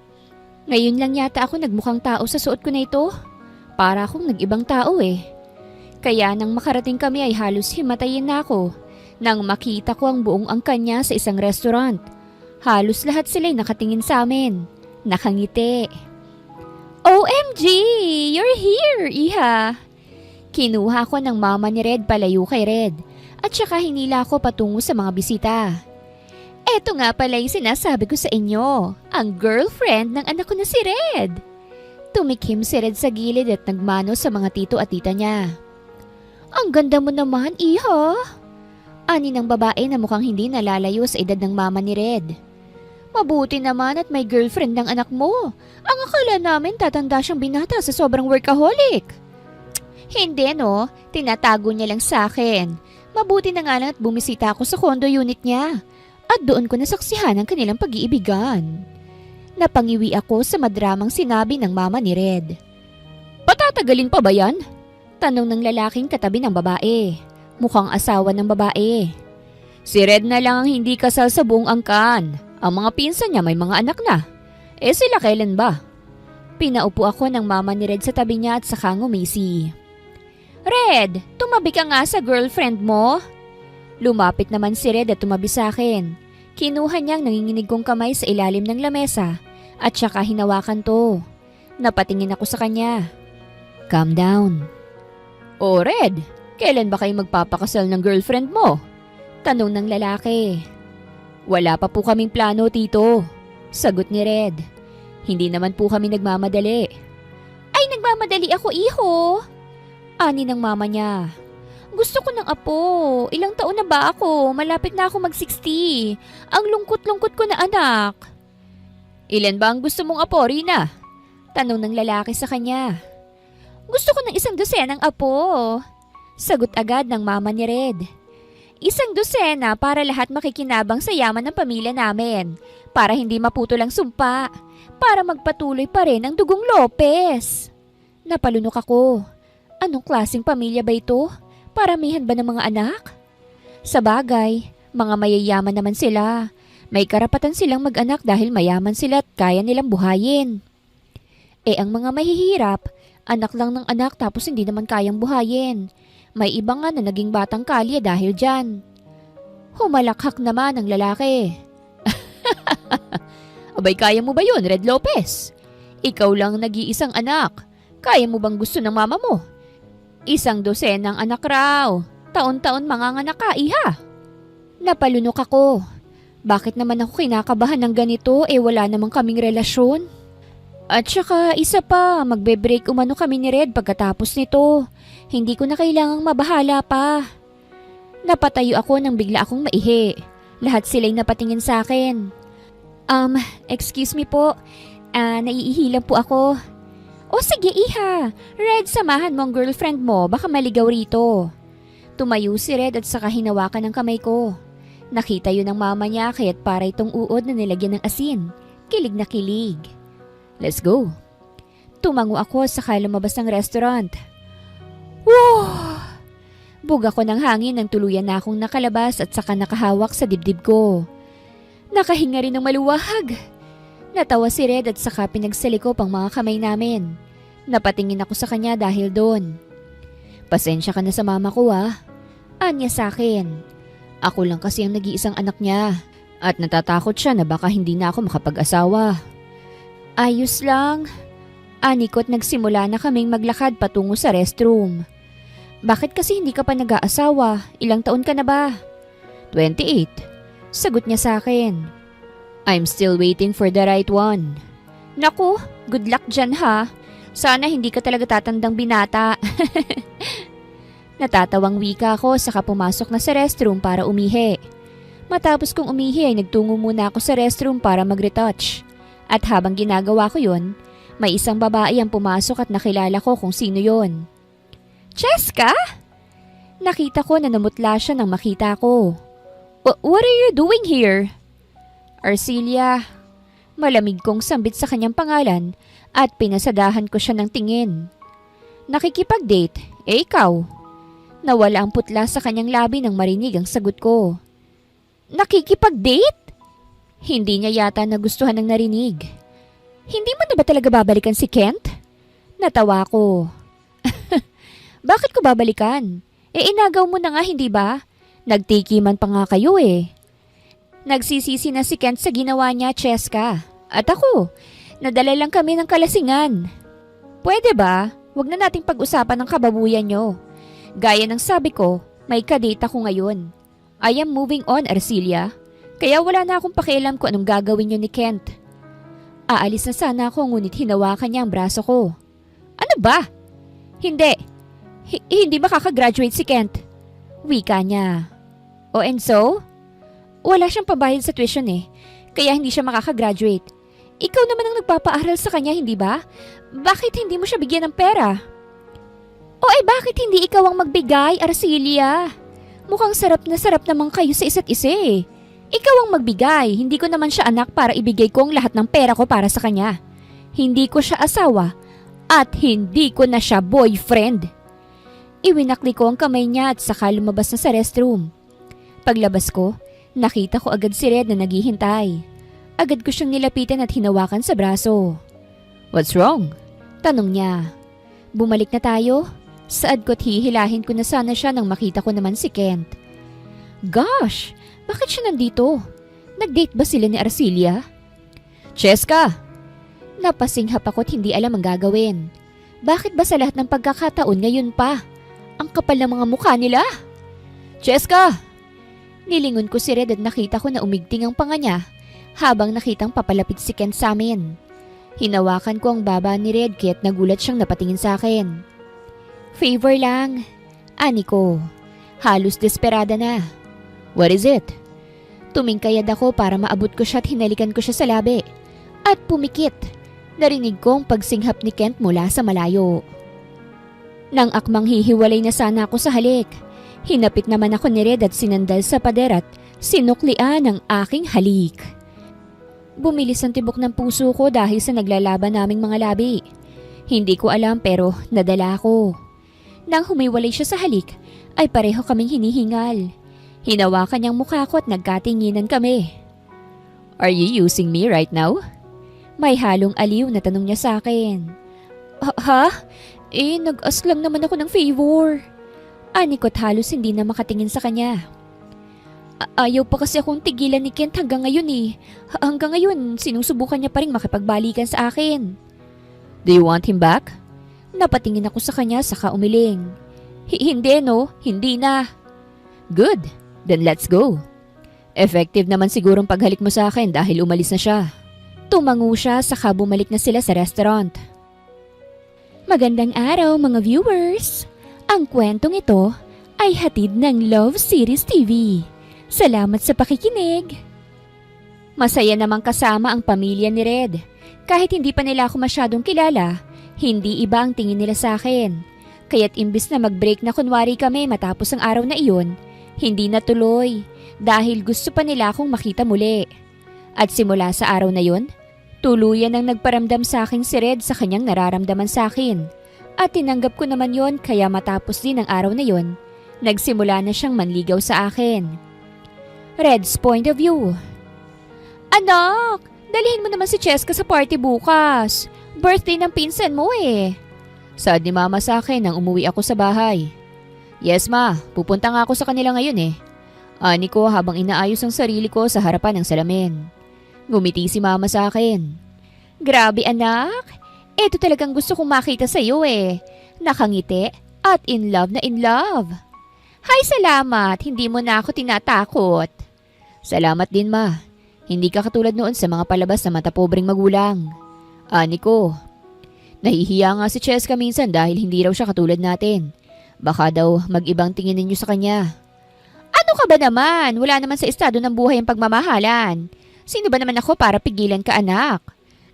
Ngayon lang yata ako nagmukhang tao sa suot ko na ito. Para akong nag-ibang tao eh. Kaya nang makarating kami ay halos himatayin na ako nang makita ko ang buong angkan niya sa isang restaurant. Halos lahat sila'y nakatingin sa amin. Nakangiti. OMG! You're here, Iha! Kinuha ko ng mama ni Red palayo kay Red at saka hinila ko patungo sa mga bisita. Eto nga pala yung sinasabi ko sa inyo, ang girlfriend ng anak ko na si Red. Tumikim si Red sa gilid at nagmano sa mga tito at tita niya. Ang ganda mo naman, Iha! Ani ng babae na mukhang hindi nalalayo sa edad ng mama ni Red. Mabuti naman at may girlfriend ng anak mo. Ang akala namin tatanda siyang binata sa sobrang workaholic. Hindi no, tinatago niya lang sa akin. Mabuti na nga lang at bumisita ako sa condo unit niya. At doon ko nasaksihan ang kanilang pag-iibigan. Napangiwi ako sa madramang sinabi ng mama ni Red. Patatagalin pa ba yan? Tanong ng lalaking katabi ng babae. Mukhang asawa ng babae. Si Red na lang ang hindi kasal sa buong angkan. Ang mga pinsan niya may mga anak na. Sila kailan ba? Pinaupo ako ng mama ni Red sa tabi niya at saka ngumisi. Red, tumabi ka nga sa girlfriend mo. Lumapit naman si Red at tumabi sa akin. Kinuha niyang nanginginig kong kamay sa ilalim ng lamesa at saka hinawakan to. Napatingin ako sa kanya. Calm down. Oh Red, kailan ba kayo magpapakasal ng girlfriend mo? Tanong ng lalaki. Wala pa po kaming plano, tito. Sagot ni Red. Hindi naman po kami nagmamadali. Ay, nagmamadali ako, iho. Ani ng mama niya. Gusto ko ng apo. Ilang taon na ba ako? Malapit na ako mag-60. Ang lungkot-lungkot ko na anak. Ilan ba ang gusto mong apo, Rina? Tanong ng lalaki sa kanya. Gusto ko ng 1 dosenang apo. Sagot agad ng mama ni Red. 1 dosena para lahat makikinabang sa yaman ng pamilya namin. Para hindi maputol ang sumpa. Para magpatuloy pa rin ang dugong Lopez. Napalunok ako. Anong klaseng pamilya ba ito? Paramihan ba ng mga anak? Sa bagay, mga mayayaman naman sila. May karapatan silang mag-anak dahil mayaman sila at kaya nilang buhayin. Ang mga mahihirap, anak lang ng anak tapos hindi naman kayang buhayin. May iba nga na naging batang kalye dahil dyan. Humalakhak naman ang lalaki. Abay, kaya mo ba yun, Red Lopez? Ikaw lang nag-iisang anak. Kaya mo bang gusto ng mama mo? 1 dosenang anak raw. Taon-taon manganganak ka, iha. Napalunok ako. Bakit naman ako kinakabahan ng ganito wala namang kaming relasyon? At saka isa pa, magbe-break umano kami ni Red pagkatapos nito. Hindi ko na kailangang mabahala pa. Napatayo ako nang bigla akong maihi. Lahat sila'y napatingin sa akin. Excuse me po. Naiihi lang po ako. O sige iha, Red, samahan mo ang girlfriend mo, baka maligaw rito. Tumayo si Red at saka hinawakan ng kamay ko. Nakita yun ng mama niya kaya't para itong uod na nilagyan ng asin. Kilig na kilig. Let's go. Tumango ako saka lumabas ng restaurant. Wow! Buga ko ng hangin nang tuluyan na akong nakalabas at saka nakahawak sa dibdib ko. Nakahinga rin ng maluwag. Natawa si Red at saka pinagsalikop ang mga kamay namin. Napatingin ako sa kanya dahil doon. Pasensya ka na sa mama ko Anya sa akin. Ako lang kasi ang nag-iisang anak niya at natatakot siya na baka hindi na ako makapag-asawa. Ayos lang. Anikot nagsimula na kaming maglakad patungo sa restroom. Bakit kasi hindi ka pa nag-aasawa? Ilang taon ka na ba? 28. Sagot niya sa akin. I'm still waiting for the right one. Naku, good luck dyan ha. Sana hindi ka talaga tatandang binata. Natatawang wika ako saka pumasok na sa restroom para umihi. Matapos kong umihi ay nagtungo muna ako sa restroom para mag-retouch. At habang ginagawa ko yun, may isang babae ang pumasok at nakilala ko kung sino yon. Cheska? Nakita ko na namutla siya nang makita ko. What are you doing here? Arcelia. Malamig kong sambit sa kanyang pangalan at pinasadahan ko siya ng tingin. Nakikipag-date, ikaw? Nawala ang putla sa kanyang labi nang marinig ang sagot ko. Nakikipag-date? Hindi niya yata nagustuhan ng narinig. Hindi mo na ba talaga babalikan si Kent? Natawa ko. Bakit ko babalikan? Inagaw mo na nga, hindi ba? Nagtikiman pa nga kayo eh. Nagsisisi na si Kent sa ginawa niya, Cheska. At ako, nadala lang kami ng kalasingan. Pwede ba? Huwag na nating pag-usapan ng kababuyan nyo. Gaya ng sabi ko, may kadate ako ngayon. I am moving on, Arcilia. Kaya wala na akong pakialam kung anong gagawin nyo ni Kent. Aalis na sana ako ngunit hinawakan niya ang braso ko. Ano ba? Hindi. Hindi makakagraduate si Kent. Wika niya. O and so? Wala siyang pabayad sa tuition eh. Kaya hindi siya makakagraduate. Ikaw naman ang nagpapaaral sa kanya, hindi ba? Bakit hindi mo siya bigyan ng pera? O bakit hindi ikaw ang magbigay, Arcilia? Mukhang sarap na sarap naman kayo sa isa't isa eh. Ikaw ang magbigay, hindi ko naman siya anak para ibigay ko ang lahat ng pera ko para sa kanya. Hindi ko siya asawa at hindi ko na siya boyfriend. Iwinakli ko ang kamay niya at saka lumabas na sa restroom. Paglabas ko, nakita ko agad si Red na naghihintay. Agad ko siyang nilapitan at hinawakan sa braso. What's wrong? Tanong niya. Bumalik na tayo? Saad ko't hihilahin ko na sana siya nang makita ko naman si Kent. Gosh! Bakit siya nandito? Nag-date ba sila ni Arcilia? Cheska! Napasinghap ako't hindi alam ang gagawin. Bakit ba sa lahat ng pagkakataon ngayon pa? Ang kapal ng mga mukha nila. Cheska! Nilingon ko si Red at nakita ko na umigting ang panga niya habang nakitang papalapit si Kent sa amin. Hinawakan ko ang baba ni Red kaya't nagulat siyang napatingin sa akin. Favor lang. Ani ko. Halos desperada na. What is it? Tumingkayad ako para maabot ko siya at hinalikan ko siya sa labi. At pumikit. Narinig kong pagsinghap ni Kent mula sa malayo. Nang akmang hihiwalay na sana ako sa halik, hinapit naman ako ni Red at sinandal sa pader at sinuklian ang aking halik. Bumilis ang tibok ng puso ko dahil sa naglalaban naming mga labi. Hindi ko alam pero nadala ko. Nang humiwalay siya sa halik, ay pareho kaming hinihingal. Hinawakan niyang mukha ko at nagkatinginan kami. Are you using me right now? May halong aliw na tanong niya sa akin. Ha? Nag-ask lang naman ako ng favor. Ani ko't halos hindi na makatingin sa kanya. Ayaw pa kasi akong tigilan ni Kent hanggang ngayon eh. Hanggang ngayon, sinusubukan niya pa rin makipagbalikan sa akin. Do you want him back? Napatingin ako sa kanya saka umiling. Hindi no, hindi na. Good, then let's go. Effective naman sigurong paghalik mo sa akin dahil umalis na siya. Tumango siya saka bumalik na sila sa restaurant. Magandang araw mga viewers! Ang kwentong ito ay hatid ng Love Series TV. Salamat sa pakikinig! Masaya namang kasama ang pamilya ni Red. Kahit hindi pa nila ako masyadong kilala, hindi iba ang tingin nila sa akin. Kaya't imbis na mag-break na kunwari kami matapos ang araw na iyon, hindi natuloy dahil gusto pa nila akong makita muli. At simula sa araw na iyon, tuluyan ang nagparamdam sa akin si Red sa kanyang nararamdaman sa akin. At tinanggap ko naman yon kaya matapos din ang araw na yon, nagsimula na siyang manligaw sa akin. Red's point of view. Anak, dalhin mo naman si Cheska sa party bukas. Birthday ng pinsan mo eh. Saad ni mama sa akin nang umuwi ako sa bahay. Yes ma, pupunta nga ako sa kanila ngayon eh. Ani ko habang inaayos ang sarili ko sa harapan ng salamin. Ngumiti si mama sa akin. Grabe anak, ito talagang gusto kong makita sa iyo eh. Nakangiti at in love na in love. Hay salamat, hindi mo na ako tinatakot. Salamat din ma. Hindi ka katulad noon sa mga palabas na matapobreng magulang. Ani ko. Nahihiya nga si Cheska minsan dahil hindi raw siya katulad natin. Baka daw mag-ibang tingin ninyo sa kanya. Ano ka ba naman? Wala naman sa estado ng buhay ang pagmamahalan. Sino ba naman ako para pigilan ka anak?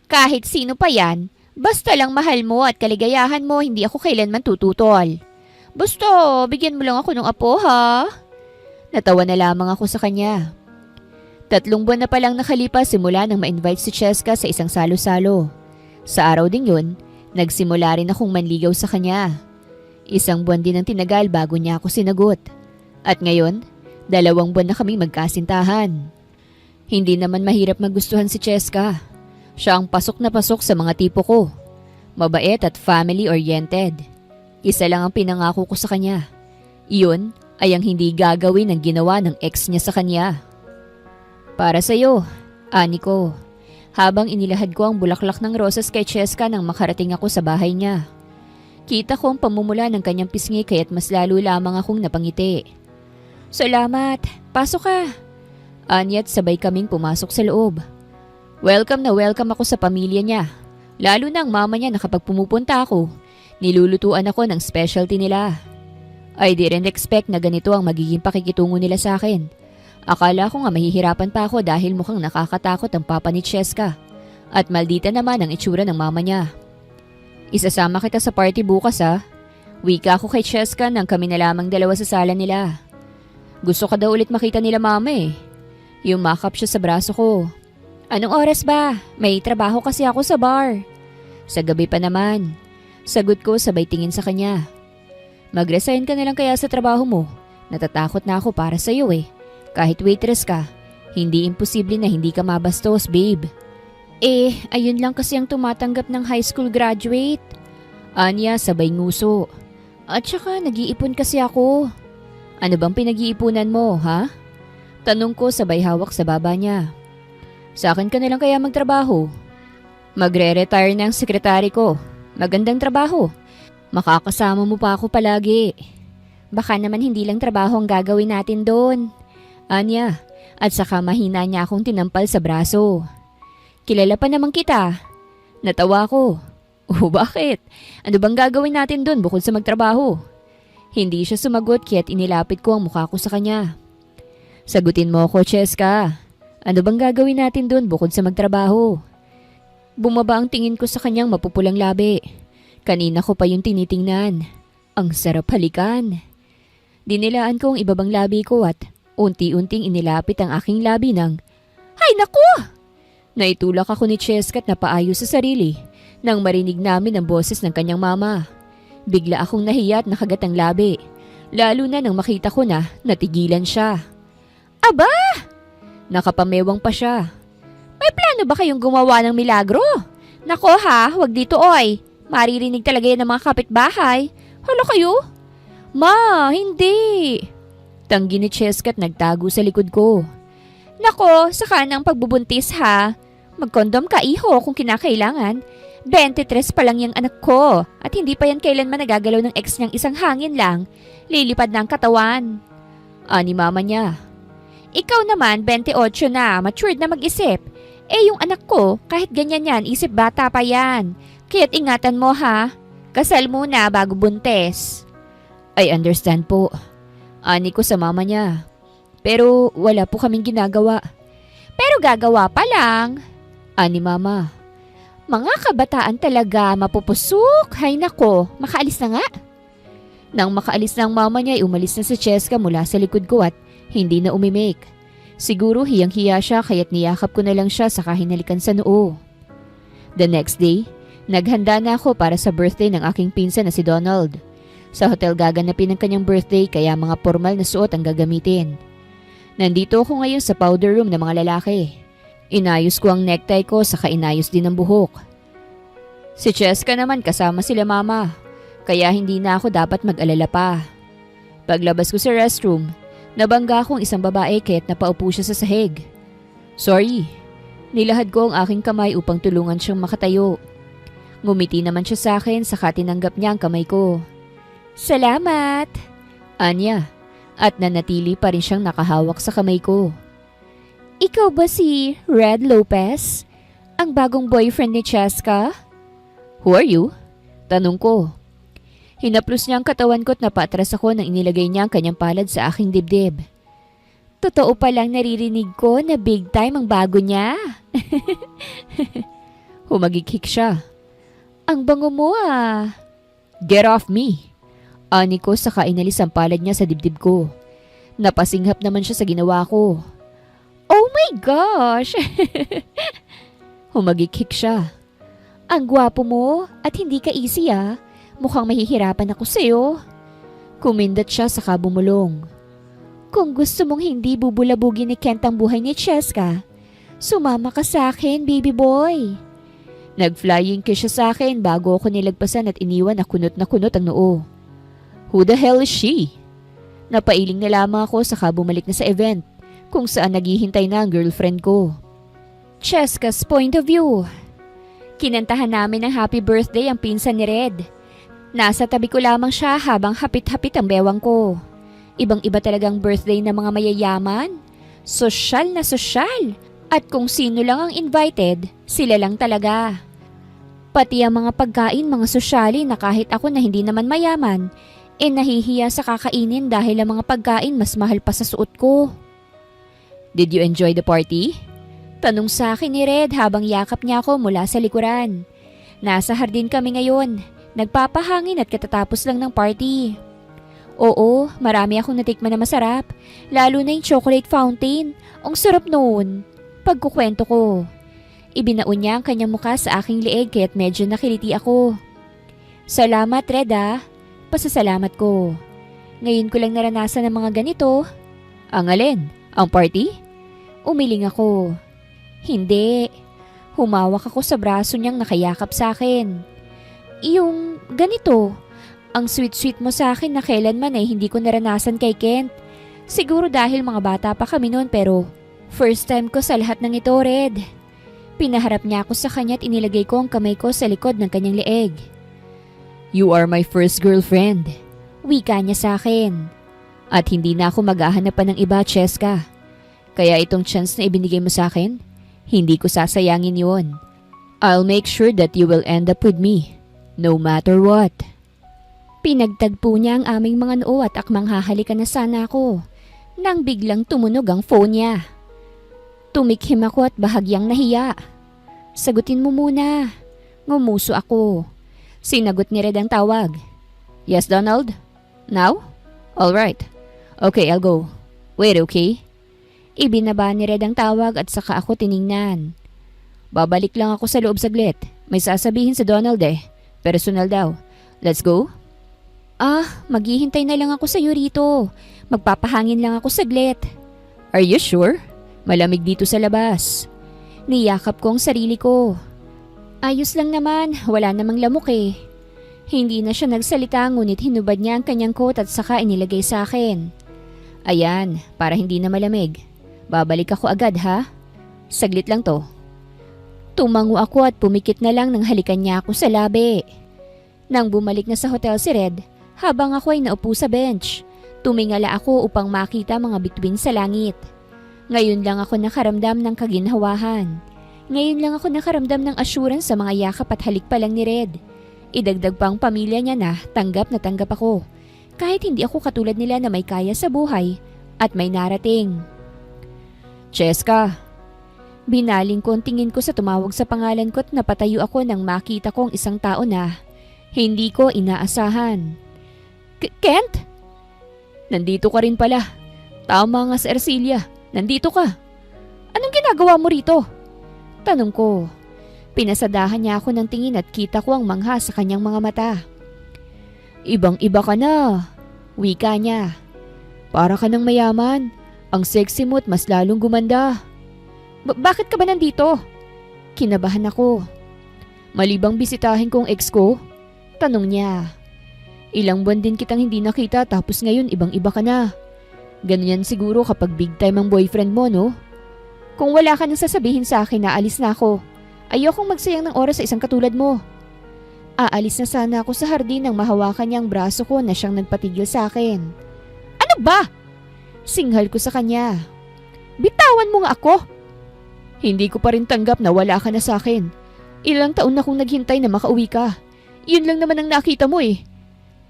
Kahit sino pa yan, basta lang mahal mo at kaligayahan mo, hindi ako kailanman tututol. Basta, bigyan mo lang ako ng apo ha? Natawa na lamang ako sa kanya. 3 buwan na palang nakalipas simula nang ma-invite si Cheska sa isang salo-salo. Sa araw ding yun, nagsimula rin akong manligaw sa kanya. 1 buwan din ang tinagal bago niya ako sinagot. At ngayon, 2 buwan na kaming magkasintahan. Hindi naman mahirap magustuhan si Cheska. Siya ang pasok na pasok sa mga tipo ko. Mabait at family-oriented. Isa lang ang pinangako ko sa kanya. Iyon ay ang hindi gagawin ang ginawa ng ex niya sa kanya. Para sa'yo, ani ko. Habang inilahad ko ang bulaklak ng rosas kay Cheska nang makarating ako sa bahay niya. Kita ko ang pamumula ng kanyang pisngi kaya't mas lalo lamang akong napangiti. Salamat, pasok ka. Anya't sabay kaming pumasok sa loob. Welcome na welcome ako sa pamilya niya. Lalo na ang mama niya na kapag pumupunta ako, nilulutuan ako ng specialty nila. I didn't expect na ganito ang magiging pakikitungo nila sa akin. Akala ko nga mahihirapan pa ako dahil mukhang nakakatakot ang papa ni Cheska. At maldita naman ang itsura ng mama niya. Isasama kita sa party bukas ha. Wika ako kay Cheska nang kami na lamang dalawa sa sala nila. Gusto ka daw ulit makita nila mama eh. Yumakap siya sa braso ko. Anong oras ba? May trabaho kasi ako sa bar. Sa gabi pa naman. Sagot ko sabay tingin sa kanya. Mag-resign ka na lang kaya sa trabaho mo. Natatakot na ako para sa'yo eh. Kahit waitress ka, hindi imposible na hindi ka mabastos, babe. Ayun lang kasi ang tumatanggap ng high school graduate. Anya sabay nguso. At saka nag-iipon kasi ako. Ano bang pinag-iipunan mo, ha? Tanong ko sabay hawak sa baba niya. Sa akin ka na lang kaya magtrabaho. Magre-retire na ang sekretary ko. Magandang trabaho. Makakasama mo pa ako palagi. Baka naman hindi lang trabaho ang gagawin natin doon. Anya, at saka mahina niya akong tinampal sa braso. Kilala pa naman kita. Natawa ko. Oh, bakit? Ano bang gagawin natin doon bukod sa magtrabaho? Hindi siya sumagot kaya't inilapit ko ang mukha ko sa kanya. Sagutin mo ako, Cheska. Ano bang gagawin natin doon bukod sa magtrabaho? Bumaba ang tingin ko sa kanyang mapupulang labi. Kanina ko pa yung tinitingnan. Ang sarap halikan. Dinilaan ko ang ibabang labi ko at unti-unting inilapit ang aking labi ng, "Hay naku!" Naitulak ako ni Cheska at napaayos sa sarili nang marinig namin ang boses ng kanyang mama. Bigla akong nahiya at nakagat ang labi, lalo na nang makita ko na natigilan siya. Aba! Nakapamewang pa siya. May plano ba kayong gumawa ng milagro? Nako ha, wag dito oy. Maririnig talaga yan ng mga kapitbahay. Hala kayo? Ma, hindi. Tanggi ni Cheska at nagtago sa likod ko. Nako, saka ng pagbubuntis ha. Magkondom ka iho kung kinakailangan. 23 pa lang yung anak ko at hindi pa yan kailanman nagagalaw ng ex niyang isang hangin lang. Lilipad na ang katawan. Ani mama niya. Ikaw naman 28 na, matured na mag-isip. Yung anak ko, kahit ganyan yan, isip bata pa yan. Kaya't ingatan mo ha. Kasal muna bago buntis. I understand po. Ani ko sa mama niya. Pero wala po kaming ginagawa. Pero gagawa pa lang. Ani mama. Mga kabataan talaga mapupusok. Hay nako, makaalis na nga. Nang makaalis na ang mama niya ay umalis na si Cheska mula sa likod ko at hindi na umimik. Siguro hiyang-hiya siya kaya't niyakap ko na lang siya saka hinalikan sa noo. The next day, naghanda na ako para sa birthday ng aking pinsan na si Donald. Sa hotel gaganapin ang kanyang birthday kaya mga formal na suot ang gagamitin. Nandito ako ngayon sa powder room ng mga lalaki. Inayos ko ang necktie ko saka inayos din ang buhok. Si Cheska naman kasama sila mama, kaya hindi na ako dapat mag-alala pa. Paglabas ko sa restroom, nabangga akong isang babae kaya't napaupo siya sa sahig. Sorry, nilahad ko ang aking kamay upang tulungan siyang makatayo. Ngumiti naman siya sa akin saka tinanggap niya ang kamay ko. Salamat! Anya, at nanatili pa rin siyang nakahawak sa kamay ko. Ikaw ba si Red Lopez? Ang bagong boyfriend ni Cheska? Who are you? Tanong ko. Hinaplos niya ang katawan ko at napatras ako nang inilagay niya ang kanyang palad sa aking dibdib. Totoo palang naririnig ko na big time ang bago niya. Humagikik siya. Ang bango mo ah. Get off me. Ani ko saka inalis ang palad niya sa dibdib ko. Napasinghap naman siya sa ginawa ko. Oh my gosh! Humagikik siya. Ang gwapo mo at hindi ka easy ah. mukhang mahihirapan ako sa'yo. Kumindat siya saka bumulong. Kung gusto mong hindi bubulabugin ni Kent ang buhay ni Cheska, sumama ka sa akin, baby boy. Nag-flying kiss siya sa akin bago ako nilagpasan at iniwan na kunot ang noo. Who the hell is she? Napailing na lamang ako saka bumalik na sa event kung saan naghihintay na ang girlfriend ko. Cheska's point of view. Kinantahan namin ng happy birthday ang pinsan ni Red. Nasa tabi ko lamang siya habang hapit-hapit ang bewang ko. Ibang-iba talagang birthday ng mga mayayaman. Sosyal na sosyal. At kung sino lang ang invited, sila lang talaga. Pati ang mga pagkain, mga sosyali na kahit ako na hindi naman mayaman, nahihiya sa kakainin dahil ang mga pagkain mas mahal pa sa suot ko. Did you enjoy the party? Tanong sa akin ni Red habang yakap niya ako mula sa likuran. Nasa hardin kami ngayon, nagpapahangin at katatapos lang ng party. Oo, marami akong natikman na masarap, lalo na yung chocolate fountain. Ang sarap noon. Pagkukwento ko, ibinaon niya ang kanyang mukha sa aking leeg kaya't medyo nakiliti ako. Salamat, Red ah. Pasasalamat ko. Ngayon ko lang naranasan ng mga ganito. Ang alin? Ang party? Umiling ako. Hindi. Humawak ako sa braso niyang nakayakap sa akin. Yung ganito. Ang sweet-sweet mo sa akin na kailanman ay hindi ko naranasan kay Kent. Siguro dahil mga bata pa kami noon pero first time ko sa lahat ng ito, Red. Pinaharap niya ako sa kanya at inilagay ko ang kamay ko sa likod ng kanyang leeg. You are my first girlfriend. Wika niya sa akin. At hindi na ako maghahanap pa ng iba, Cheska. Kaya itong chance na ibinigay mo sa akin, hindi ko sasayangin yun. I'll make sure that you will end up with me, no matter what. Pinagtagpo niya ang aming mga noo at akmang hahalikan na sana ako nang biglang tumunog ang phone niya. Tumikhim ako at bahagyang nahiya. Sagutin mo muna. Ngumuso ako. Sinagot ni Red ang tawag. Yes, Donald? Now? Alright. Okay, I'll go. Wait, okay? Ibinaba ni Red ang tawag at saka ako tiningnan. Babalik lang ako sa loob saglit. May sasabihin sa Donald eh. Personal daw. Let's go? Maghihintay na lang ako sa iyo rito. Magpapahangin lang ako saglit. Are you sure? Malamig dito sa labas. Niyakap ko ang sarili ko. Ayos lang naman, wala namang lamok eh. Hindi na siya nagsalita ngunit hinubad niya ang kanyang coat at saka inilagay sa akin. Ayan, para hindi na malamig. Babalik ako agad ha? Saglit lang to. Tumango ako at pumikit na lang nang halikan niya ako sa labi. Nang bumalik na sa hotel si Red, habang ako ay naupo sa bench, tumingala ako upang makita mga bituin sa langit. Ngayon lang ako nakaramdam ng kaginhawahan. Ngayon lang ako nakaramdam ng assurance sa mga yakap at halik pa lang ni Red. Idagdag pa ang pamilya niya na tanggap ako. Kahit hindi ako katulad nila na may kaya sa buhay at may narating. Cheska. Binaling ko ang tingin ko sa tumawag sa pangalan ko at napatayo ako nang makita ko ang isang tao na hindi ko inaasahan. Kent? Nandito ka rin pala. Tama nga sa Ercilia. Nandito ka. Anong ginagawa mo rito? Tanong ko. Pinasadahan niya ako ng tingin at kita ko ang mangha sa kanyang mga mata. Ibang-iba ka na. Wika niya. Para ka ng mayaman. Ang sexy mo at mas lalong gumanda. Bakit ka ba nandito? Kinabahan ako. Malibang bisitahin kong ex ko? Tanong niya. Ilang buwan din kitang hindi nakita tapos ngayon ibang-iba ka na. Ganyan siguro kapag big time ang boyfriend mo, no? Kung wala ka nang sasabihin sa akin na alis na ako, ayokong magsayang ng oras sa isang katulad mo. Aalis na sana ako sa hardin nang mahawakan niya ang braso ko na siyang nagpatigil sa akin. Ano ba? Singhal ko sa kanya. Bitawan mo nga ako. Hindi ko pa rin tanggap na wala ka na sa akin. Ilang taon na akong naghintay na makauwi ka. Yun lang naman ang nakita mo eh.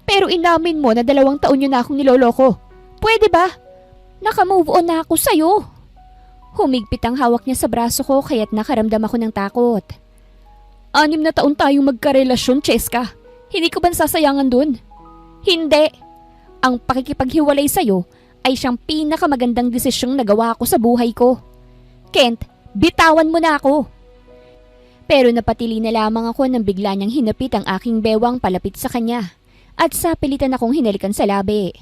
Pero inamin mo na 2 taon yun na akong niloloko. Pwede ba? Naka-move on na ako sa'yo. Humigpit ang hawak niya sa braso ko kaya't nakaramdam ako ng takot. 6 na taon tayong magkarelasyon, Cheska. Hindi ko ba nasasayangan dun? Hindi. Ang pakikipaghiwalay sa'yo ay siyang pinakamagandang desisyong nagawa ko sa buhay ko. Kent, bitawan mo na ako. Pero napatili na lamang ako nang bigla niyang hinapit ang aking bewang palapit sa kanya at sapilitan akong hinalikan sa labi.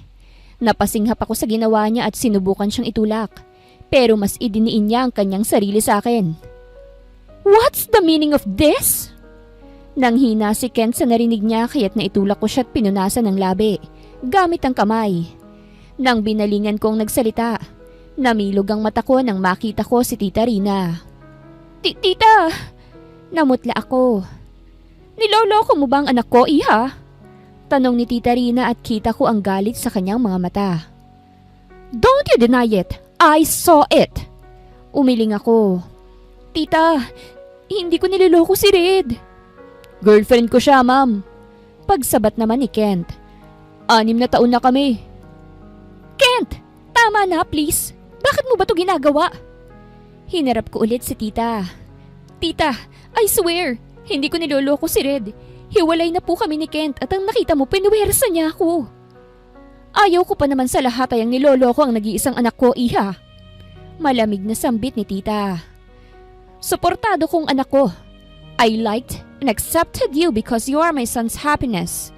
Napasinghap ako sa ginawa niya at sinubukan siyang itulak. Pero mas idiniin niya ang kanyang sarili sa akin. What's the meaning of this? Nanghina si Kent sa narinig niya kaya't naitulak ko siya at pinunasan ng labi gamit ang kamay. Nang binalingan kong nagsalita, namilog ang mata ko nang makita ko si Tita Rina. Tita! Namutla ako. Niloloko mo ba ang anak ko, iha? Tanong ni Tita Rina at kita ko ang galit sa kanyang mga mata. Don't you deny it! I saw it! Umiling ako. Tita, hindi ko niloloko si Red. Girlfriend ko siya, ma'am. Pagsabat naman ni Kent. 6 na taon na kami. Kent! Tama na, please. Bakit mo ba to ginagawa? Hinarap ko ulit si Tita. Tita, I swear, hindi ko niloloko si Red. Hiwalay na po kami ni Kent at ang nakita mo, pinuwersa niya ako. Ayaw ko pa naman sa lahat ay ang niloloko ang nag-iisang anak ko, iha. Malamig na sambit ni Tita. Suportado kong anak ko. I liked and accepted you because you are my son's happiness.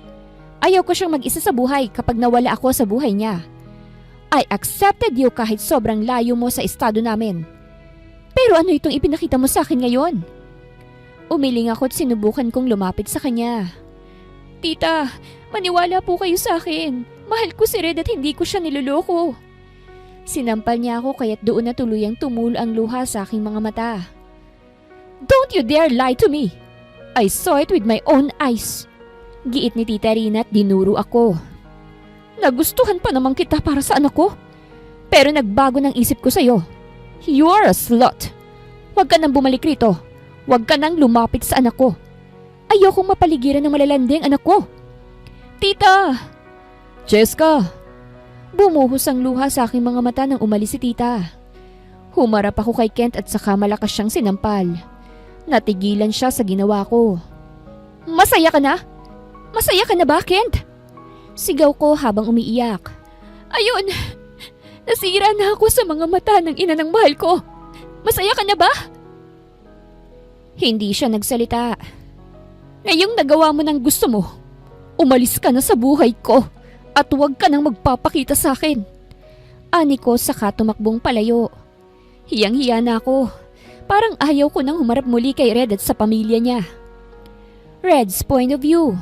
Ayaw ko siyang mag-isa sa buhay kapag nawala ako sa buhay niya. I accepted you kahit sobrang layo mo sa estado namin. Pero ano itong ipinakita mo sa akin ngayon? Umiling ako at sinubukan kong lumapit sa kanya. Tita, maniwala po kayo sa akin. Mahal ko si Red at hindi ko siya niloloko. Sinampal niya ako kaya't doon na tuluyang tumulo ang luha sa aking mga mata. Don't you dare lie to me! I saw it with my own eyes. Giit ni Tita Rina at dinuro ako. Nagustuhan pa naman kita para sa anak ko. Pero nagbago ng isip ko sa'yo. You are a slut. Huwag ka nang bumalik rito. Huwag ka nang lumapit sa anak ko. Ayokong mapaligiran ng malalandi ang anak ko. Tita! Jessica! Bumuhos ang luha sa aking mga mata nang umalis si Tita. Humarap ako kay Kent at saka malakas siyang sinampal. Natigilan siya sa ginawa ko. Masaya ka na? Masaya ka na ba, Kent? Sigaw ko habang umiiyak. Ayun! Nasira na ako sa mga mata ng ina ng mahal ko. Masaya ka na ba? Hindi siya nagsalita. Ngayong nagawa mo ng gusto mo, umalis ka na sa buhay ko at huwag ka nang magpapakita sa akin. Ani ko saka tumakbong palayo. Hiyang-hiya na ako. Parang ayaw ko nang humarap muli kay Red at sa pamilya niya. Red's point of view.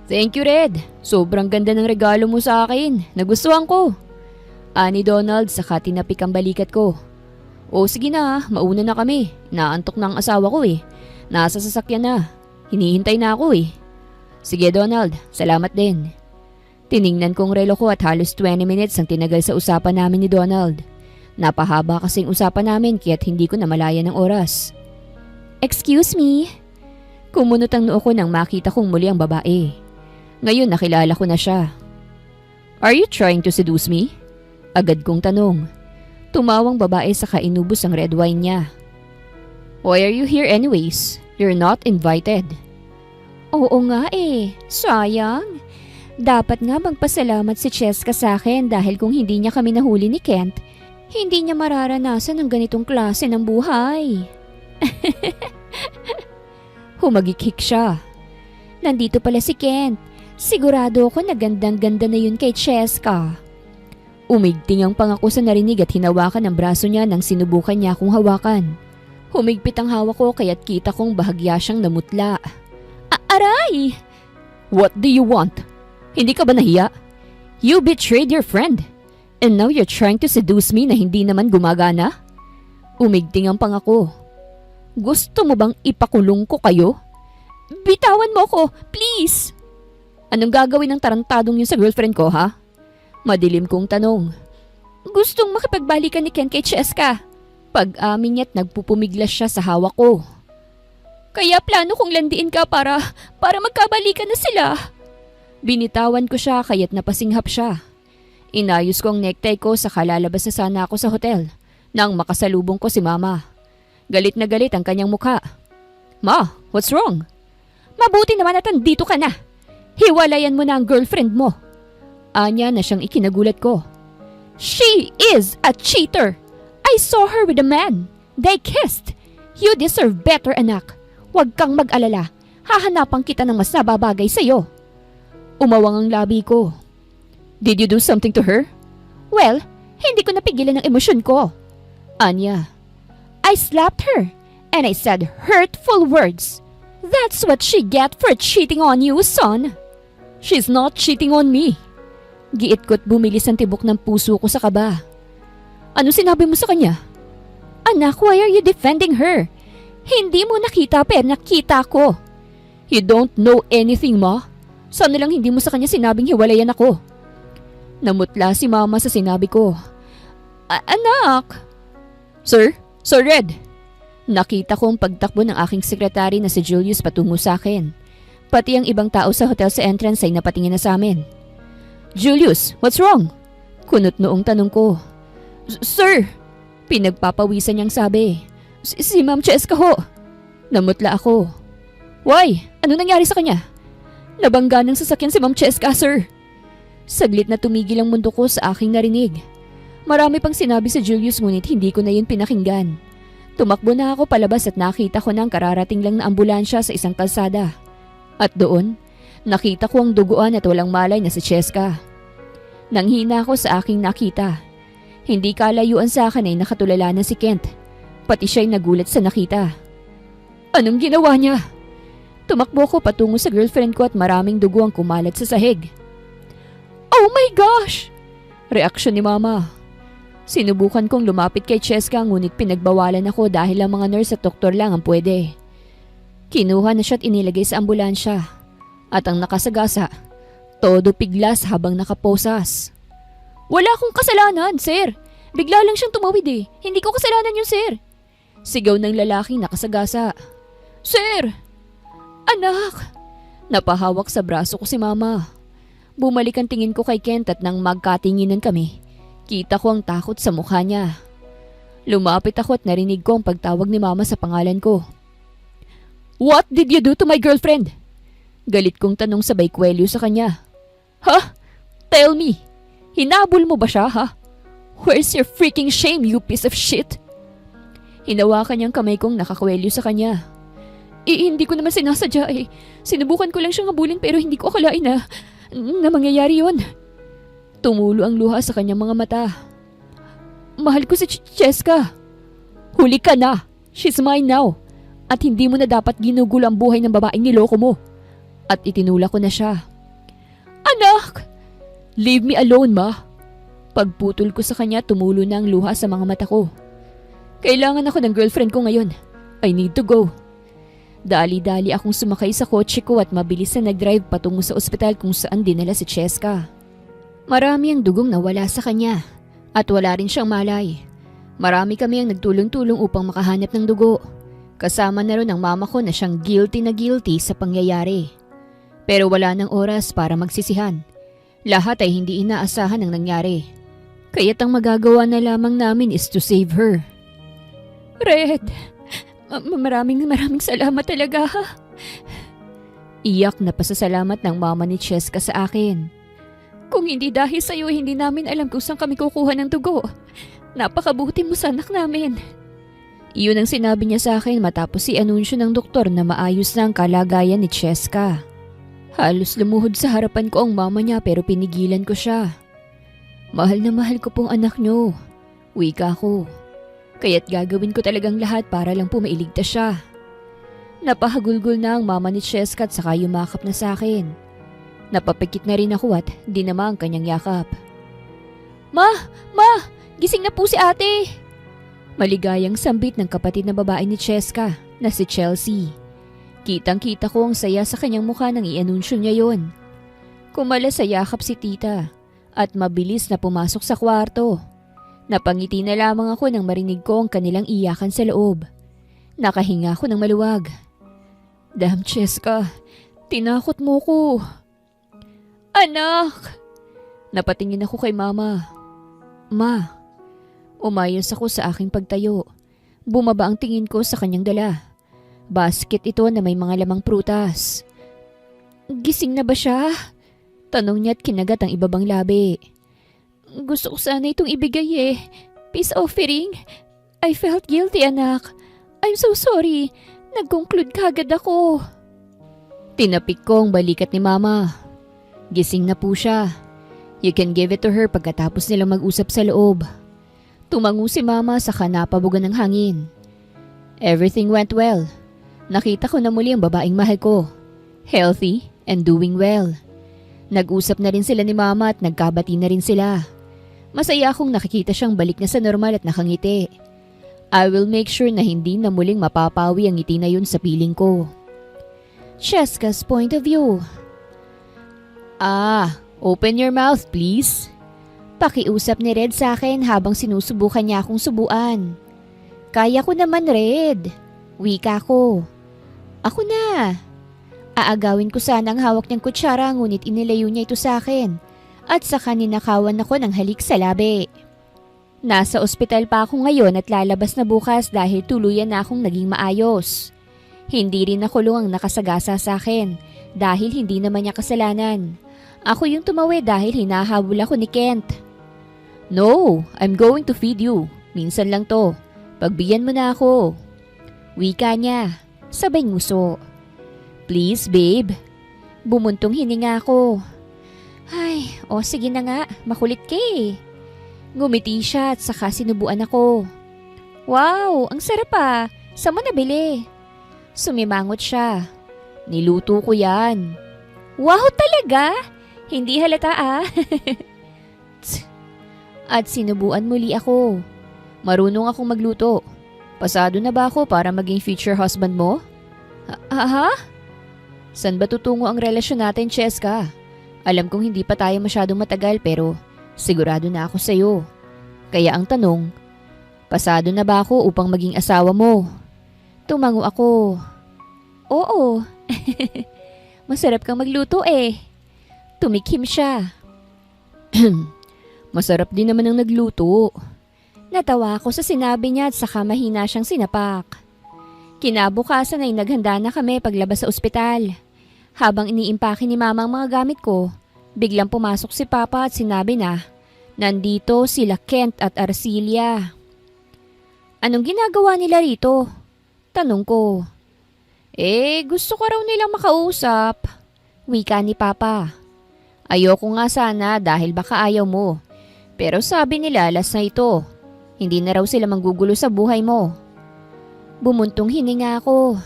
Thank you, Red. Sobrang ganda ng regalo mo sa akin. Nagustuhan ko. Ani Donald saka tinapik ang balikat ko. O sige na, mauna na kami. Naantok na ang asawa ko eh. Nasa sasakyan na. Hinihintay na ako eh. Sige Donald, salamat din. Tiningnan kong relo ko at halos 20 minutes ang tinagal sa usapan namin ni Donald. Napahaba kasing usapan namin kaya't hindi ko namalayan ng oras. Excuse me? Kumunot ang noo ko nang makita kong muli ang babae. Ngayon nakilala ko na siya. Are you trying to seduce me? Agad kong tanong. Tumawang babae saka inubos ang red wine niya. Why are you here anyways? You're not invited. Oo nga eh, sayang. Dapat nga magpasalamat si Cheska sa akin dahil kung hindi niya kami nahuli ni Kent, hindi niya mararanasan ang ganitong klase ng buhay. Humagikhik siya. Nandito pala si Kent. Sigurado ako na gandang-ganda na yun kay Cheska. Umigting ang pangako sa narinig at hinawakan ang braso niya nang sinubukan niya akong hawakan. Humigpit ang hawak ko kaya't kita kong bahagya siyang namutla. Aray! What do you want? Hindi ka ba nahiya? You betrayed your friend. And now you're trying to seduce me na hindi naman gumagana? Umigting ang pangako. Gusto mo bang ipakulong ko kayo? Bitawan mo ko, please! Anong gagawin ng tarantadong yun sa girlfriend ko, ha? Madilim kong tanong. Gustong makipagbalikan ni Ken kay Cheska. Pag-amin niya't nagpupumiglas siya sa hawak ko. Kaya plano kong landiin ka para magkabalikan na sila. Binitawan ko siya kaya't napasinghap siya. Inayos ko ang necktie ko saka lalabas na sana ako sa hotel nang makasalubong ko si Mama. Galit na galit ang kanyang mukha. Ma, what's wrong? Mabuti naman at andito ka na. Hiwalayan mo na ang girlfriend mo. Anya na siyang ikinagulat ko. She is a cheater. I saw her with a man. They kissed. You deserve better, anak. Huwag kang mag-alala. Hahanapan kita ng mas nababagay sa'yo. Umawang ang labi ko. Did you do something to her? Well, hindi ko napigilan ang emosyon ko. Anya. I slapped her and I said hurtful words. That's what she get for cheating on you, son. She's not cheating on me. Giit ko't bumilis ang tibok ng puso ko sa kaba. Ano sinabi mo sa kanya? Anak, why are you defending her? Hindi mo nakita pero nakita ko. You don't know anything, ma. Sana lang hindi mo sa kanya sinabing hiwalayan ako. Namutla si mama sa sinabi ko. Anak! Sir? Sir Red! Nakita ko ang pagtakbo ng aking sekretary na si Julius patungo sa akin. Pati ang ibang tao sa hotel sa entrance ay napatingin na sa amin. Julius, what's wrong? Kunot noong tanong ko. Sir! Pinagpapawisan niyang sabi. Si Ma'am Cheska ho. Namutla ako. Why? Ano nangyari sa kanya? Nabangga ng sasakyan si Ma'am Cheska, sir. Saglit na tumigil ang mundo ko sa aking narinig. Marami pang sinabi si Julius ngunit hindi ko na yun pinakinggan. Tumakbo na ako palabas at nakita ko na ang kararating lang na ambulansya sa isang kalsada. At doon, nakita ko ang duguan at walang malay na si Cheska. Nanghina ako sa aking nakita. Hindi kalayuan sa akin ay nakatulala na si Kent. Pati siya'y nagulat sa nakita. Anong ginawa niya? Tumakbo ko patungo sa girlfriend ko at maraming dugo ang kumalat sa sahig. Oh my gosh! Reaksyon ni mama. Sinubukan kong lumapit kay Cheska ngunit pinagbawalan ako dahil ang mga nurse at doktor lang ang pwede. Kinuha na siya at inilagay sa ambulansya. At ang nakasagasa, todo piglas habang nakaposas. Wala akong kasalanan, sir. Bigla lang siyang tumawid eh. Hindi ko kasalanan yun, sir. Sigaw ng lalaking nakasagasa. Sir! Anak! Napahawak sa braso ko si mama. Bumalik ang tingin ko kay Kent at nang magkatinginan kami, kita ko ang takot sa mukha niya. Lumapit ako at narinig ko ang pagtawag ni mama sa pangalan ko. What did you do to my girlfriend? Galit kong tanong sabay kwelyo sa kanya. Ha? Tell me. Hinabol mo ba siya, ha? Where's your freaking shame, you piece of shit? Hinawakan niyang kamay kong nakakwelyo sa kanya. Hindi ko naman sinasadya eh. Sinubukan ko lang siyang habulin pero hindi ko akalain na mangyayari yun. Tumulo ang luha sa kanyang mga mata. Mahal ko si Cheska. Huli ka na. She's mine now. At hindi mo na dapat ginugulo ang buhay ng babaeng niloko mo. At itinula ko na siya. Anak! Leave me alone, ma. Pagputol ko sa kanya, tumulo na ang luha sa mga mata ko. Kailangan ako ng girlfriend ko ngayon. I need to go. Dali-dali akong sumakay sa kotse ko at mabilis na nag-drive patungo sa ospital kung saan dinala si Cheska. Marami ang dugong nawala sa kanya at wala rin siyang malay. Marami kami ang nagtulong-tulong upang makahanap ng dugo. Kasama na rin ang mama ko na siyang guilty sa pangyayari. Pero wala nang oras para magsisihan. Lahat ay hindi inaasahan ang nangyari. Kaya't ang magagawa na lamang namin is to save her. Red, maraming salamat talaga. Iyak na pasasalamat ng mama ni Cheska sa akin. Kung hindi dahil sa'yo, hindi namin alam kung saan kami kukuha ng dugo. Napakabuti mo sa anak namin. Iyon ang sinabi niya sa akin matapos i-anunsyo ng doktor na maayos na ang kalagayan ni Cheska. Halos lumuhod sa harapan ko ang mama niya pero pinigilan ko siya. Mahal na mahal ko pong anak niyo. Wika ko. Kaya't gagawin ko talagang lahat para lang po mailigtas siya. Napahagulgol na ang mama ni Cheska at saka yumakap na sa akin. Napapikit na rin ako at dinama ang kanyang yakap. Ma! Gising na po si ate! Maligayang sambit ng kapatid na babae ni Cheska na si Chelsea. Kitang-kita ko ang saya sa kanyang mukha nang i-anunsyo niya yon. Kumala sa yakap si tita at mabilis na pumasok sa kwarto. Napangiti na lamang ako nang marinig ko ang kanilang iyakan sa loob. Nakahinga ko ng maluwag. Damn Cheska, tinakot mo ko. Anak! Napatingin ako kay mama. Ma, umayos ako sa aking pagtayo. Bumaba ang tingin ko sa kanyang dala. Basket ito na may mga lamang prutas. Gising na ba siya? Tanong niya at kinagat ang ibabang labi. Gusto ko sana itong ibigay eh. Peace offering. I felt guilty, anak. I'm so sorry. Nag-conclude kagad ako. Tinapik ko ang balikat ni Mama. Gising na po siya. You can give it to her pagkatapos nilang mag-usap sa loob. Tumango si Mama saka napabugan ng hangin. Everything went well. Nakita ko na muli ang babaeng mahal ko. Healthy and doing well. Nag-usap na rin sila ni Mama at nagkabati na rin sila. Masaya akong nakikita siyang balik na sa normal at nakangiti. I will make sure na hindi na muling mapapawi ang ngiti na yun sa piling ko. Cheska's point of view. Open your mouth please. Pakiusap ni Red sa akin habang sinusubukan niya akong subuan. Kaya ko naman, Red. Wika ko. Ako na. Aagawin ko sana ang hawak niyang kutsara ngunit inilayo niya ito sa akin at saka ninakawan ako ng halik sa labi. Nasa ospital pa ako ngayon at lalabas na bukas dahil tuluyan na akong naging maayos. Hindi rin nakulong ang nakasagasa sa akin dahil hindi naman niya kasalanan. Ako yung tumawi dahil hinahabol ako ni Kent. No, I'm going to feed you. Minsan lang to. Pagbigyan mo na ako. Wika niya, sabay nguso. Please, babe. Bumuntong hininga ako. Ay, sige na nga, makulit ka eh. Ngumiti siya at saka sinubuan ako. Wow, ang sarap ah. Saan mo nabili? Sumimangot siya. Niluto ko yan. Wow talaga? Hindi halata ah. At sinubuan muli ako. Marunong akong magluto. Pasado na ba ako para maging future husband mo? Ha? San ba tutungo ang relasyon natin, Cheska? Alam kong hindi pa tayo masyadong matagal pero sigurado na ako sa'yo. Kaya ang tanong, pasado na ba ako upang maging asawa mo? Tumango ako. Oo. Masarap kang magluto eh. Tumikhim siya. Masarap din naman ang nagluto. Natawa ako sa sinabi niya at saka mahina siyang sinapak. Kinabukasan ay naghanda na kami paglabas sa ospital. Habang iniimpake ni Mama ang mga gamit ko, biglang pumasok si Papa at sinabi na, nandito sila Kent at Arcilia. Anong ginagawa nila rito? Tanong ko. Gusto ko raw nilang makausap. Wika ni Papa. Ayoko nga sana dahil baka ayaw mo. Pero sabi nila last na ito. Hindi na raw sila manggugulo sa buhay mo. Bumuntong hininga ako.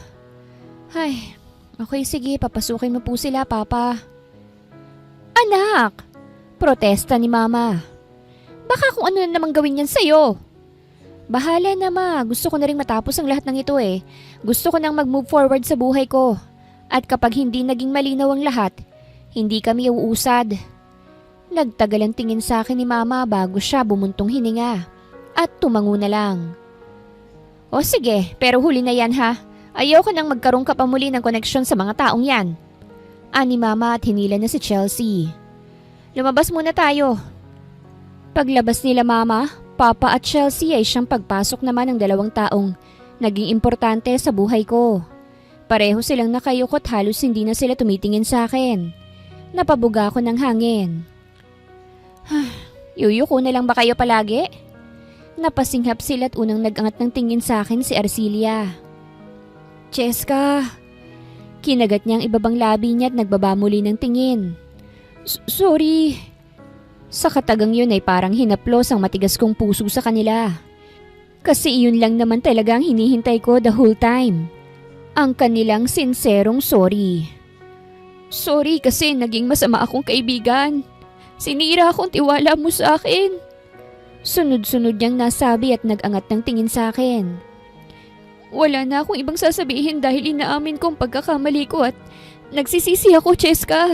Ay, okay sige, papasukin mo po sila, Papa. Anak! Protesta ni Mama. Baka kung ano na namang gawin yan sa'yo. Bahala na ma, gusto ko na rin matapos ang lahat ng ito eh. Gusto ko nang mag-move forward sa buhay ko. At kapag hindi naging malinaw ang lahat, hindi kami uusad. Nagtagal ang tingin sa akin ni Mama bago siya bumuntong hininga. At tumango na lang. O sige, pero huli na yan ha. Ayoko nang magkaroon ka pa muli ng koneksyon sa mga taong yan. Ani Mama at hinila na si Chelsea. Lumabas muna tayo. Paglabas nila Mama, Papa at Chelsea ay siyang pagpasok naman ng dalawang taong naging importante sa buhay ko. Pareho silang nakayukot, halos hindi na sila tumitingin sa akin. Napabuga ako ng hangin. Yuyuko na lang ba kayo palagi? Napasinghap sila at unang nag-angat ng tingin sa akin si Arcilia. Cheska! Kinagat niya ang ibabang labi niya at nagbaba muli ng tingin. Sorry. Sa katagang yun ay parang hinaplos ang matigas kong puso sa kanila. Kasi iyon lang naman talaga ang hinihintay ko the whole time. Ang kanilang sinserong sorry. Sorry kasi naging masama akong kaibigan. Sinira akong tiwala mo sa akin. Sunod-sunod niyang nasabi at nag-angat ng tingin sa akin. Wala na akong ibang sasabihin dahil inaamin ko ang pagkakamali ko at nagsisisi ako, Cheska.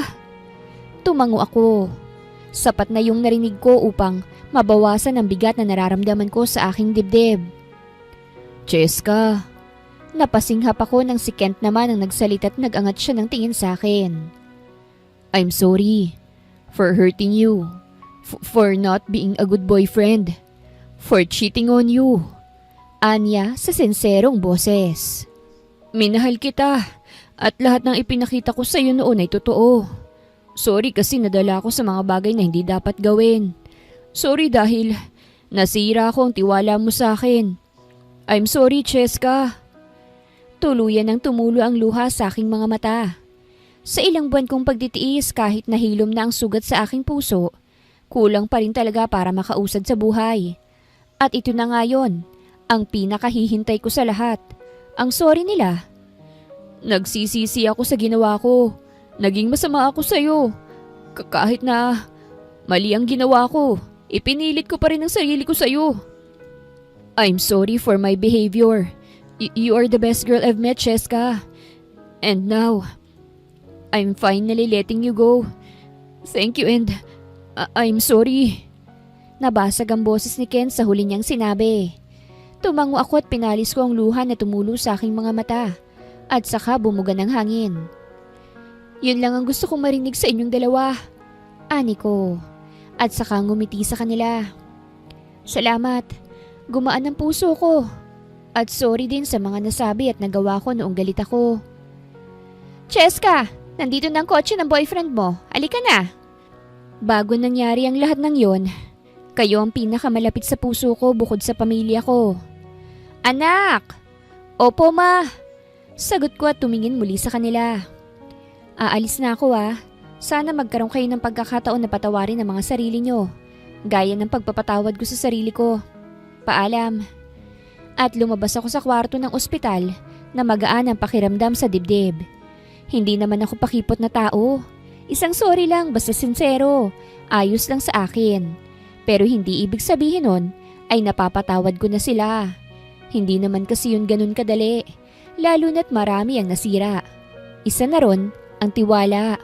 Tumango ako. Sapat na yung narinig ko upang mabawasan ang bigat na nararamdaman ko sa aking dibdib. Cheska. Napasinghap ako nang si Kent naman ang nagsalita at nag-angat siya ng tingin sa akin. I'm sorry for hurting you. For not being a good boyfriend. For cheating on you. Anya sa sinserong boses. Minahal kita at lahat ng ipinakita ko sa iyo noon ay totoo. Sorry kasi nadala ako sa mga bagay na hindi dapat gawin. Sorry dahil nasira ako ang tiwala mo sa akin. I'm sorry, Cheska. Tuluyan ng tumulo ang luha sa aking mga mata. Sa ilang buwan kong pagtitiis kahit nahilom na ang sugat sa aking puso, kulang pa rin talaga para makausad sa buhay. At ito na nga yun, ang pinakahihintay ko sa lahat. Ang sorry nila. Nagsisisi ako sa ginawa ko. Naging masama ako sa'yo. Kahit na mali ang ginawa ko, ipinilit ko pa rin ang sarili ko sa'yo. I'm sorry for my behavior. You are the best girl I've met, Cheska. And now, I'm finally letting you go. Thank you and I'm sorry. Nabasag ang boses ni Ken sa huli niyang sinabi. Tumango ako at pinalis ko ang luha na tumulo sa aking mga mata at saka bumuga ng hangin. Yun lang ang gusto kong marinig sa inyong dalawa, ani ko, at saka ngumiti sa kanila. Salamat, gumaan ang puso ko. At sorry din sa mga nasabi at nagawa ko noong galit ako. Cheska, nandito na ang kotse ng boyfriend mo. Alika na. Bago nangyari ang lahat ng yon, kayo ang pinakamalapit sa puso ko bukod sa pamilya ko. Anak! Opo ma! Sagot ko at tumingin muli sa kanila. Aalis na ako Sana magkaroon kayo ng pagkakataon na patawarin ang mga sarili nyo. Gaya ng pagpapatawad ko sa sarili ko. Paalam. At lumabas ako sa kwarto ng ospital na magaan ang pakiramdam sa dibdib. Hindi naman ako pakipot na tao. Isang sorry lang basta sincero. Ayos lang sa akin. Pero hindi ibig sabihin nun ay napapatawad ko na sila. Hindi naman kasi yun ganun kadali. Lalo na't marami ang nasira. Isa na ron ang tiwala.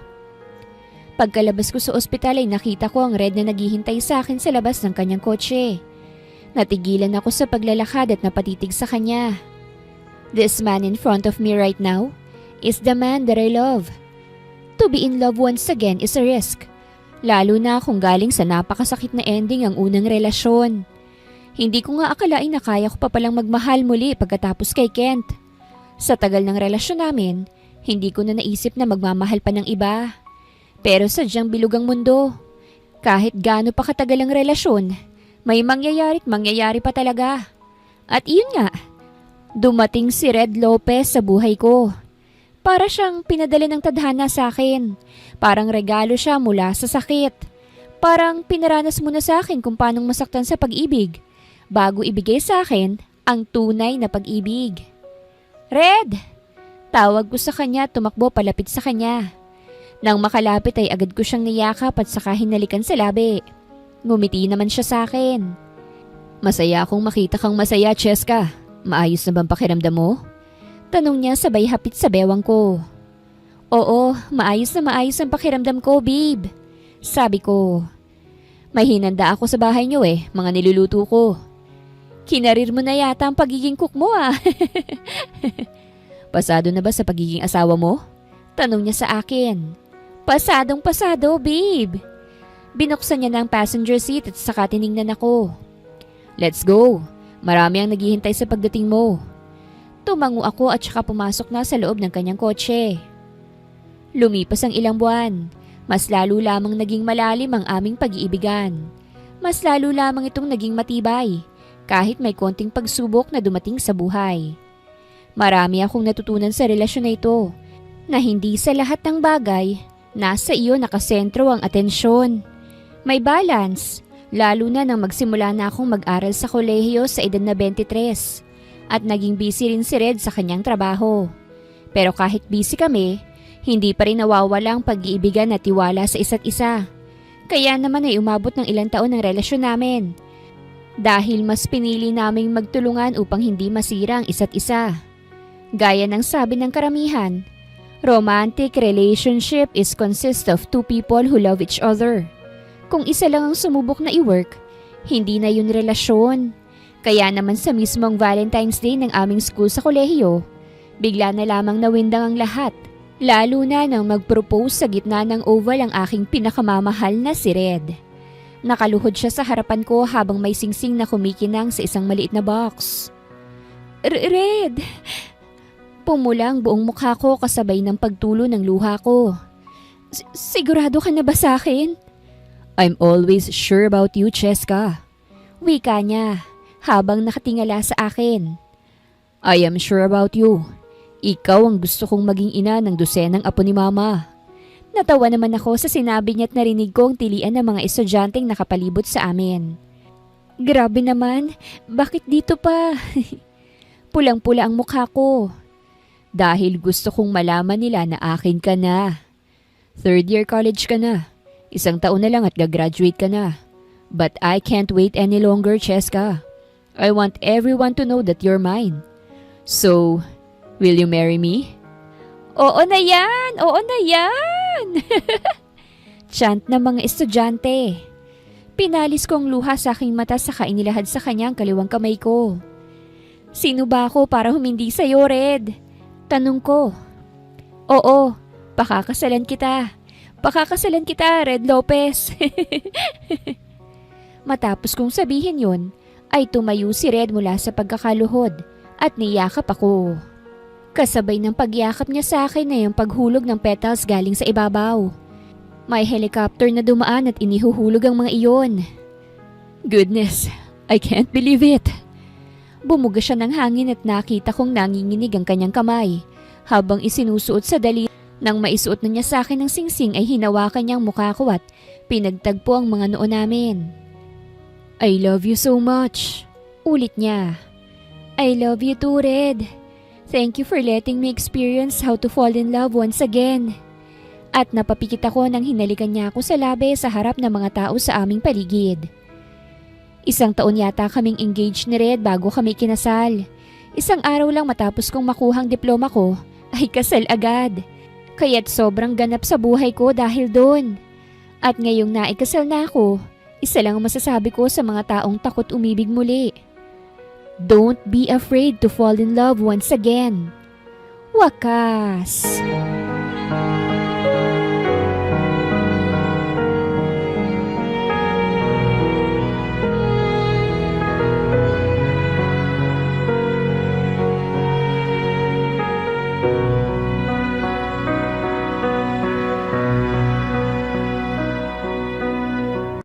Pagkalabas ko sa ospital ay nakita ko ang Red na naghihintay sa akin sa labas ng kanyang kotse. Natigilan ako sa paglalakad at napatitig sa kanya. This man in front of me right now is the man that I love. To be in love once again is a risk. Lalo na kung galing sa napakasakit na ending ang unang relasyon. Hindi ko nga akalain na kaya ko pa palang magmahal muli pagkatapos kay Kent. Sa tagal ng relasyon namin, hindi ko na naisip na magmamahal pa ng iba. Pero sadyang bilog ang mundo. Kahit gaano pa katagal ang relasyon, may mangyayari pa talaga. At iyon nga, dumating si Red Lopez sa buhay ko. Para siyang pinadala ng tadhana sa akin. Parang regalo siya mula sa sakit. Parang pinaranas mo na sa akin kung paanong masaktan sa pag-ibig bago ibigay sa akin ang tunay na pag-ibig. Red! Tawag ko sa kanya at tumakbo palapit sa kanya. Nang makalapit ay agad ko siyang niyakap at saka hinalikan sa labi. Ngumiti naman siya sa akin. Masaya akong makita kang masaya, Cheska. Maayos na bang pakiramdam mo? Tanong niya sabay hapit sa bewang ko. Oo, maayos ang pakiramdam ko, babe. Sabi ko. May hinanda ako sa bahay niyo mga niluluto ko. Kinarir mo na yata ang pagiging cook mo Pasado na ba sa pagiging asawa mo? Tanong niya sa akin. Pasadong pasado, babe. Binuksan niya na ang passenger seat at saka tiningnan ako. Let's go. Marami ang naghihintay sa pagdating mo. Tumango ako at saka pumasok na sa loob ng kanyang kotse. Lumipas ang ilang buwan. Mas lalo lamang naging malalim ang aming pag-iibigan. Mas lalo lamang itong naging matibay kahit may konting pagsubok na dumating sa buhay. Marami akong natutunan sa relasyon na ito na hindi sa lahat ng bagay nasa iyo nakasentro ang atensyon. May balance, lalo na nang magsimula na akong mag-aral sa kolehiyo sa edad na 23 at naging busy rin si Red sa kanyang trabaho. Pero kahit busy kami, hindi pa rin nawawala ang pag-iibigan at tiwala sa isa't isa. Kaya naman ay umabot ng ilang taon ang relasyon namin. Dahil mas pinili naming magtulungan upang hindi masira ang isa't isa. Gaya ng sabi ng karamihan, romantic relationship is consist of two people who love each other. Kung isa lang ang sumubok na i-work, hindi na yun relasyon. Kaya naman sa mismong Valentine's Day ng aming school sa kolehiyo, bigla na lamang nawindang ang lahat. Lalo na nang mag-propose sa gitna ng oval ang aking pinakamamahal na si Red. Nakaluhod siya sa harapan ko habang may singsing na kumikinang sa isang maliit na box. Red! Pumula ang buong mukha ko kasabay ng pagtulo ng luha ko. Sigurado ka na ba sa akin? I'm always sure about you, Cheska. Wika niya habang nakatingala sa akin. I am sure about you. Ikaw ang gusto kong maging ina ng dosenang apo ni Mama. Natawa naman ako sa sinabi niya at narinig ko ang tilian ng mga estudyanteng nakapalibot sa amin. Grabe naman, bakit dito pa? Pulang-pula ang mukha ko. Dahil gusto kong malaman nila na akin ka na. Third year college ka na. 1 taon na lang at gagraduate ka na. But I can't wait any longer, Cheska. I want everyone to know that you're mine. So, will you marry me? Oo na yan! Oo na yan! Chant ng mga estudyante. Pinalis ko ang luha sa aking mata saka inilahad sa kanya ang kaliwang kamay ko. Sino ba ako para humindi sa'yo, Red? Tanong ko. Oo, pakakasalan kita. Pakakasalan kita, Red Lopez. Matapos kong sabihin yun, ay tumayo si Red mula sa pagkakaluhod at niyakap ako. Kasabay ng pagyakap niya sa akin ay ang paghulog ng petals galing sa ibabaw. May helicopter na dumaan at inihuhulog ang mga iyon. Goodness, I can't believe it. Bumuga siya ng hangin at nakita kong nanginginig ang kanyang kamay. Habang isinusuot sa dali nang maisuot na niya sa akin ng singsing ay hinawakan niyang mukha ko at pinagtagpo ang mga noo namin. I love you so much. Ulit niya. I love you too, Red. Thank you for letting me experience how to fall in love once again. At napapikit ako nang hinalikan niya ako sa labi sa harap ng mga tao sa aming paligid. 1 taon yata kaming engaged ni Red bago kami kinasal. 1 araw lang matapos kong makuhang diploma ko ay kasal agad. Kaya't sobrang ganap sa buhay ko dahil doon. At ngayong naikasal na ako, isa lang ang masasabi ko sa mga taong takot umibig muli. Don't be afraid to fall in love once again. Wakas!